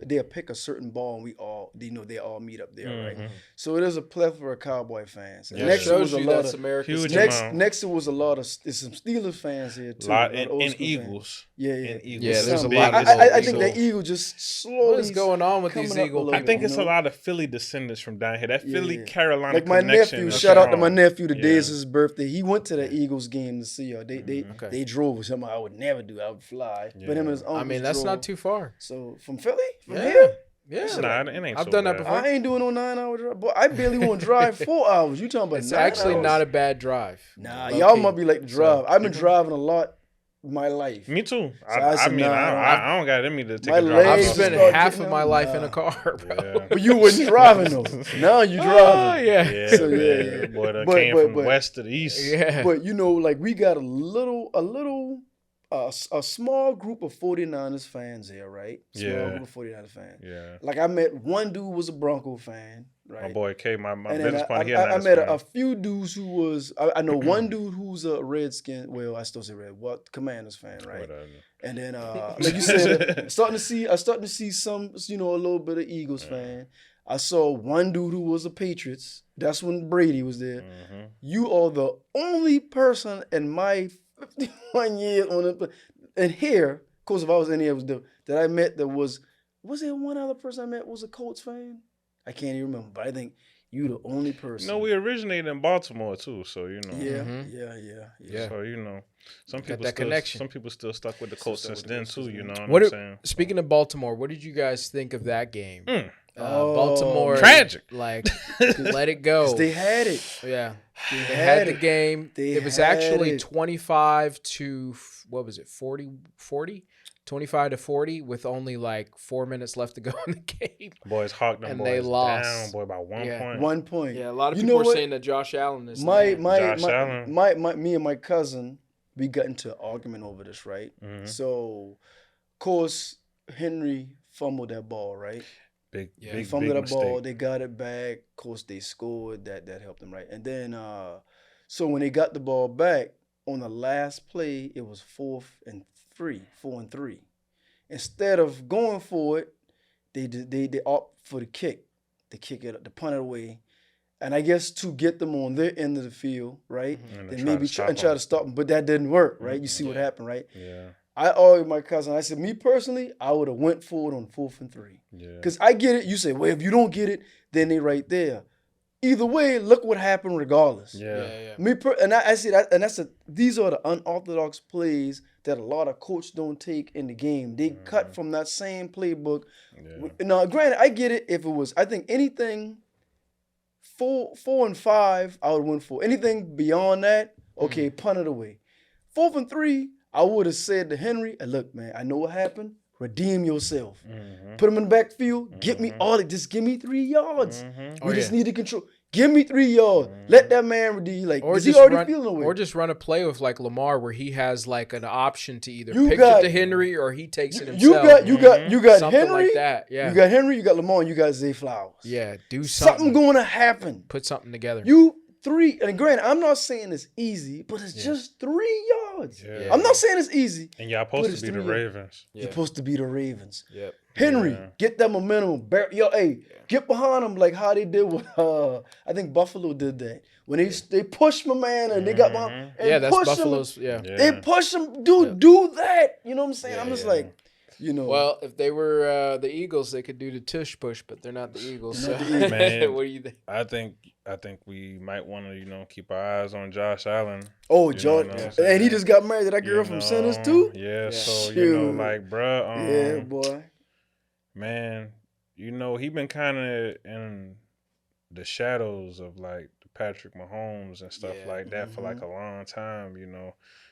they'll pick a certain ball and we all, they all meet up there, right? So it is a plethora of Cowboy fans. Yeah. Next to was a lot of next to was a lot of some Steelers fans here too. And Eagles. Yeah, there's a lot. I think that Eagle just slowly. What is going on with these Eagles? I think it's a lot of Philly descendants from down here. That Philly Carolina like my connection. nephew. Shout out to my nephew. Today is his birthday. He went to the Eagles game to see her. They drove something I would never do. I would fly. But him and his uncle. I mean, that's not too far. So from Philly, from here. Yeah, it ain't. I've done that before. I ain't doing no 9-hour drive. Boy, I barely want to drive 4 hours. You talking about? It's 9 actually hours? not a bad drive. Nah, y'all might be like the drive. I've been driving a lot my life. Me too. So I don't got it in me to take my a drive. I've legs spent start half getting of my them. life in a car, bro. Yeah. But you wasn't driving though. Now you driving. Yeah. So, Boy, that But- came but- from but- west to the east. Yeah. But like we got a small group of 49ers fans here, right? Small group of 49ers fans. Yeah. Like I met one dude was a Bronco fan, right? My boy K, my And business then partner, I met a few dudes who was I know one dude who's a Redskin. Well, I still say Commanders fan, right? Whatever. And then like you said, I starting to see some, a little bit of Eagles fan. I saw one dude who was a Patriots. That's when Brady was there. You are the only person in my 51 years and here, of course, if I was in here, that I met that was there one other person I met was a Colts fan? I can't even remember, but I think you the only person. No, we originated in Baltimore too, so you know. Yeah. So you know, some people that connection. Some people still stuck with the Colts since then too. You know what I'm saying? Speaking of Baltimore, what did you guys think of that game? Baltimore, tragic. like let it go. They had it. Yeah, they had the game. It was actually it. 25 to 40? 25 to 40 with only like 4 minutes left to go in the game. Boys hawked them and boys they lost. down, boy, by 1 point. 1 point. Yeah, a lot of people are saying that Josh Allen is me and my cousin, we got into an argument over this, right? So, of course, Henry fumbled that ball, right? He fumbled big that ball. mistake. They got it back. Of course, they scored. That helped them, right? And then, so when they got the ball back on the last play, it was 4 and 3. Instead of going for it, they opt for the kick. They kick it, to punt it away, and I guess to get them on their end of the field, right? Then maybe try to stop them, but that didn't work, right? You see what happened, right? Yeah. I argued with my cousin. I said, me personally, I would have went for it on 4th and 3. Yeah. Because I get it. You say, well, if you don't get it, then they right there. Either way, look what happened regardless. Yeah. I see that, and these are the unorthodox plays that a lot of coaches don't take in the game. They cut from that same playbook. Yeah. Now, granted, I get it. If it was, I think anything 4 and 5, I would win for. Anything beyond that, okay, punt it away. 4th and 3. I would have said to Henry, look, man, I know what happened. Redeem yourself. Put him in the backfield. Get me just give me 3 yards. We just need to control. Give me 3 yards. Let that man redeem. Like, is he already feeling away? Or just run a play with like Lamar where he has like an option to either pitch it to Henry or he takes it himself. You got something Henry. Like that. Yeah. You got Henry, you got Lamar, and you got Zay Flowers. Yeah, do something. Something going to happen. Put something together. You 3, and granted, I'm not saying it's easy, but it's just 3 cards. Yeah. I'm not saying it's easy. And y'all supposed to be the Ravens. You're supposed to be the Ravens. Yep. Henry, get that momentum. Get behind them like how they did with I think Buffalo did that. When they pushed my man and they got behind and that's pushed Buffalo's. him. They pushed him. Do that. You know what I'm saying? I'm just like, you know. Well, if they were the Eagles, they could do the tush push, but they're not the Eagles. So. Man, What do you think? I think we might want to, keep our eyes on Josh Allen. Oh, George, and he just got married to that girl from Sinners too. Yeah, so Shoot. bruh. Yeah, boy. Man, he been kind of in the shadows of like Patrick Mahomes and stuff like that for like a long time.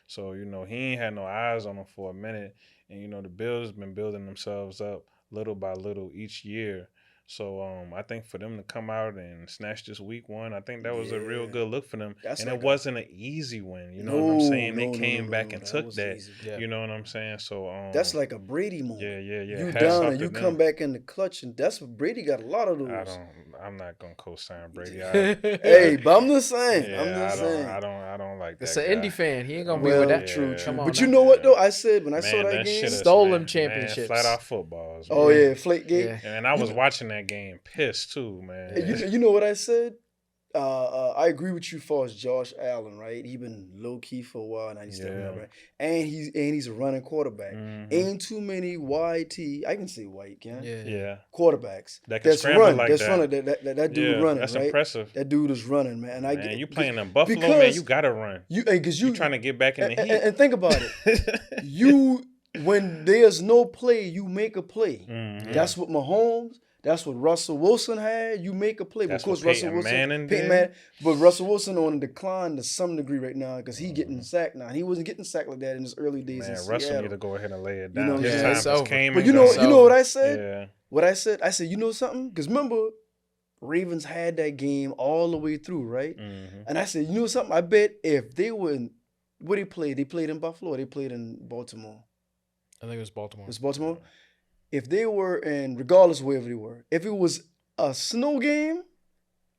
So he ain't had no eyes on him for a minute, and the Bills been building themselves up little by little each year. So I think for them to come out and snatch this week 1, I think that was a real good look for them. And it wasn't an easy win. You know what I'm saying? They came back and took that. You know what I'm saying? So that's like a Brady moment. Yeah. You down and you come back in the clutch, and that's what Brady got a lot of those. I'm not gonna co-sign Brady. Hey, but I'm just saying. I don't like that. It's an Indy fan. He ain't gonna be Well, with that. True. Come on but now. you know what though? I said when I saw that game, stole them championships. Flat out footballs. Oh yeah, Flakegate. Yeah. And I was watching that game pissed too, man. You know what I said? I agree with you as far as Josh Allen, right? He been low key for a while, now he's stepping up, right? And he's a running quarterback. Ain't too many I can say white, quarterbacks that's running like that dude running, that's right? impressive. That dude is running, man. And you playing in Buffalo, man, you gotta run. You trying to get back in the heat. And think about it. When there's no play, you make a play. That's what Mahomes. That's what Russell Wilson had. You make a play. But of course, Peyton Manning, but Russell Wilson on a decline to some degree right now because he getting sacked now. He wasn't getting sacked like that in his early days. Man, Russell need to go ahead and lay it down. His time came. But you know what I said? Yeah. What I said? I said, you know something? Because remember, Ravens had that game all the way through, right? And I said, you know something? I bet if they were in, where they played in Buffalo or they played in Baltimore? I think it was Baltimore. It was Baltimore? If they were in, regardless of wherever they were, if it was a snow game,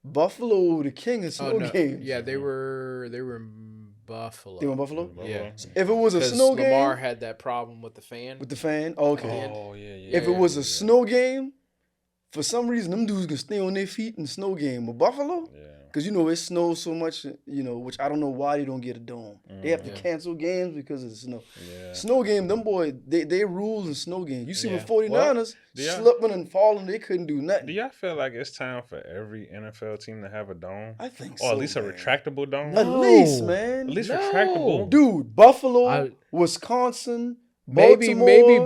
Buffalo, the king of snow games. Yeah, they were in Buffalo. They were in Buffalo? Yeah. So if it was a snow game. Lamar had that problem with the fan. Okay. Oh, yeah. If it was a snow game, for some reason, them dudes can stay on their feet in the snow game. But Buffalo? Yeah. Because, it snows so much, which I don't know why they don't get a dome. They have to cancel games because of the snow. Yeah. Snow game, them boys, they rule in snow game. You see with 49ers, slipping and falling, they couldn't do nothing. Do y'all feel like it's time for every NFL team to have a dome? I think so. Or at least a retractable dome? At least, man. At least retractable. Dude, Buffalo, Wisconsin, maybe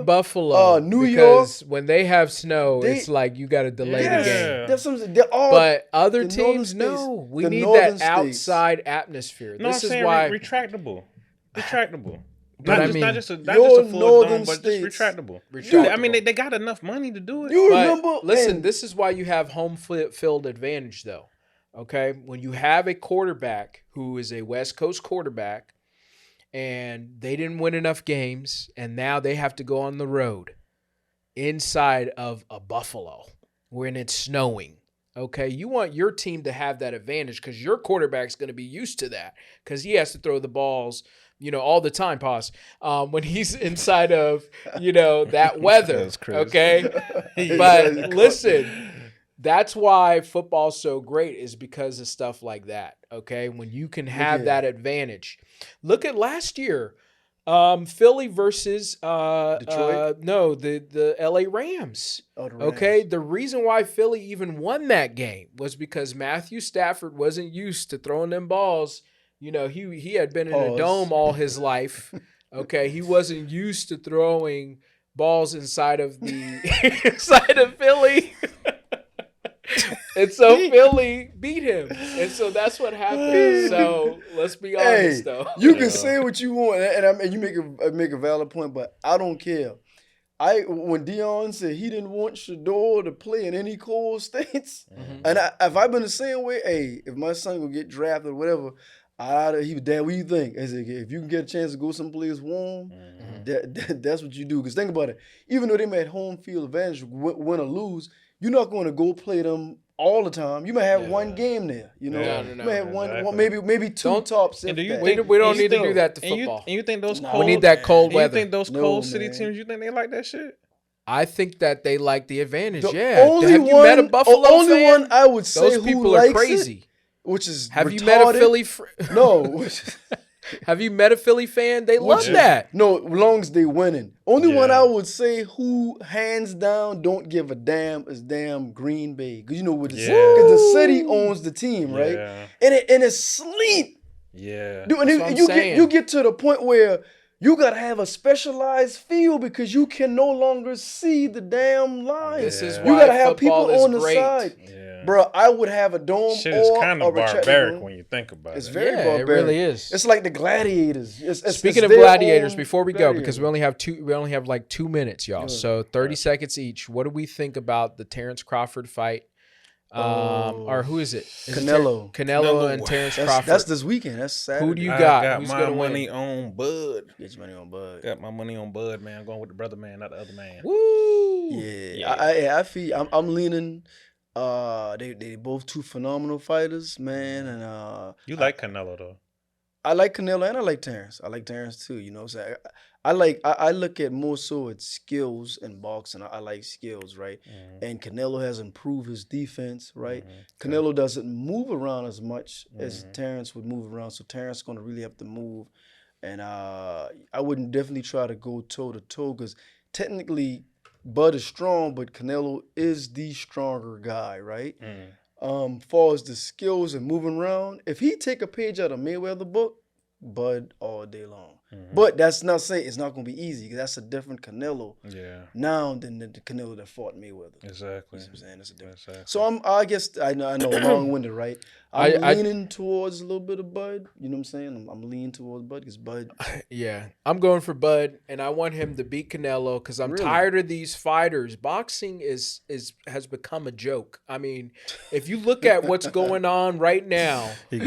Buffalo, New York. Because when they have snow, it's like you got to delay the game. That's but other teams, no. We need that outside atmosphere. No, this I'm saying is why retractable. But not just a full dome, but just retractable. I mean, they got enough money to do it. You remember? Listen, this is why you have home field advantage, though. Okay, when you have a quarterback who is a West Coast quarterback, and they didn't win enough games, and now they have to go on the road inside of a Buffalo when it's snowing. Okay, you want your team to have that advantage because your quarterback's going to be used to that because he has to throw the balls, all the time, when he's inside of, that weather. That's crazy. Okay, but listen, that's why football's so great is because of stuff like that. Okay, when you can have that advantage. Look at last year, Philly versus Detroit. No, the LA Rams. Oh, the Rams. Okay, the reason why Philly even won that game was because Matthew Stafford wasn't used to throwing them balls. He had been in a dome all his life. Okay, he wasn't used to throwing balls inside of Philly. And so Philly beat him. And so that's what happened. So let's be honest, though. You can say what you want, and you make a valid point, but I don't care. When Deion said he didn't want Shador to play in any cold states, and if I've been the same way, if my son will get drafted or whatever, he was, Dad, what do you think? I said, if you can get a chance to go someplace warm, that's what you do. Because think about it. Even though they made home field advantage, win or lose, you're not going to go play them all the time. You might have one game there, you know. No, you might have exactly. maybe two tops. And do you We don't need to do that to and football. you think those we need that cold weather. You think those cold city teams? You think they like that shit? I think that they like the advantage. The yeah. only have you one, met a Buffalo only fan? one I would say those people who are likes crazy. It, which is have retarded. You met a Philly? No. Have you met a Philly fan? They love that. No, as long as they winning. Only one I would say who hands down don't give a damn is damn Green Bay. Because you know what? Because the city owns the team, right? Yeah. And it's sleep. Yeah. Dude, and you get to the point where you gotta have a specialized field because you can no longer see the damn line. This is why you gotta have people on the great. side. Yeah. Bro, I would have a dome. Shit is kind of barbaric when you think about it. It's very barbaric. It really is. It's like the gladiators. Speaking of gladiators, before we go, because we only have like 2 minutes, y'all. So 30 seconds each. What do we think about the Terrence Crawford fight? Or who is it? Canelo. Canelo and Terrence Crawford. That's this weekend. That's Saturday. Who do you got? I got Who's my gonna money win? on Bud. Get your money on Bud. Got my money on Bud, man. I'm going with the brother man, not the other man. Woo! Yeah. I feel I'm leaning. They both two phenomenal fighters, man. And you like Canelo though. I like Canelo and I like Terrence. I like Terrence too. You know what I'm saying? I look at more so at skills in boxing. I like skills, right? Mm-hmm. And Canelo has improved his defense, right? Mm-hmm. Canelo doesn't move around as much as Terrence would move around. So Terrence is going to really have to move. And I wouldn't definitely try to go toe to toe because technically Bud is strong, but Canelo is the stronger guy, right? Far as the skills and moving around, if he take a page out of Mayweather book, Bud all day long. But that's not saying it's not going to be easy because that's a different Canelo now than the Canelo that fought Mayweather. Exactly. You know what I'm saying? That's a different. Exactly. So I guess I know long-winded, right? I'm leaning towards a little bit of Bud. You know what I'm saying? I'm leaning towards Bud because Bud. Yeah, I'm going for Bud, and I want him to beat Canelo because I'm tired of these fighters. Boxing has become a joke. I mean, if you look at what's going on right now with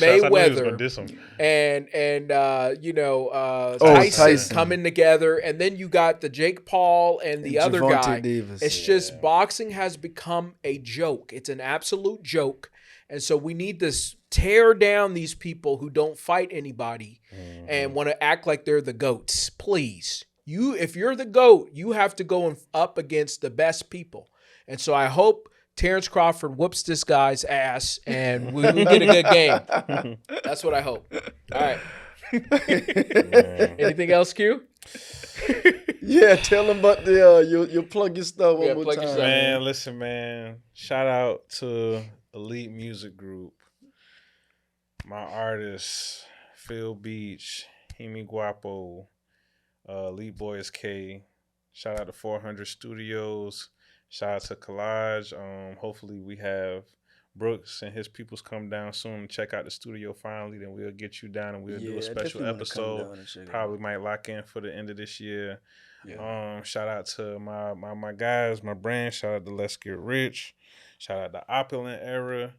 Mayweather and Tyson coming together, and then you got the Jake Paul and the other guy. Davis. It's just boxing has become a joke. It's an absolute joke. And so we need to tear down these people who don't fight anybody and want to act like they're the GOATs. Please. If you're the GOAT, you have to go up against the best people. And so I hope Terrence Crawford whoops this guy's ass and we get a good game. That's what I hope. All right. Anything else, Q? Yeah, tell them about the you'll plug your stuff one more time. Man, listen, man. Shout out to Elite Music Group. My artists, Phil Beach, Himi Guapo, Elite Boys K. Shout out to 400 Studios. Shout out to Collage. Hopefully we have Brooks and his peoples come down soon and check out the studio finally. Then we'll get you down and we'll do a special episode. Probably might lock in for the end of this year. Yeah. Shout out to my guys, my brand. Shout out to Let's Get Rich. Shout out to Opulent Era.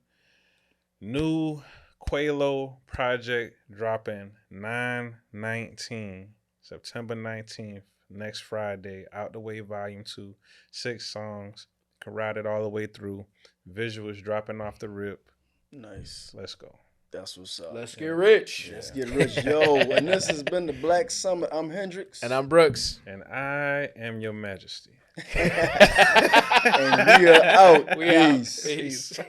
New Quaillo project dropping 9/19, September 19th, next Friday. Out the Way Volume 2. 6 songs. Can ride it all the way through. Visuals dropping off the rip. Nice. Let's go. That's what's up. Let's get rich. Let's get rich. Yo, and this has been the Black Summit. I'm Hendrix. And I'm Brooks. And I am your majesty. And we are out. Peace.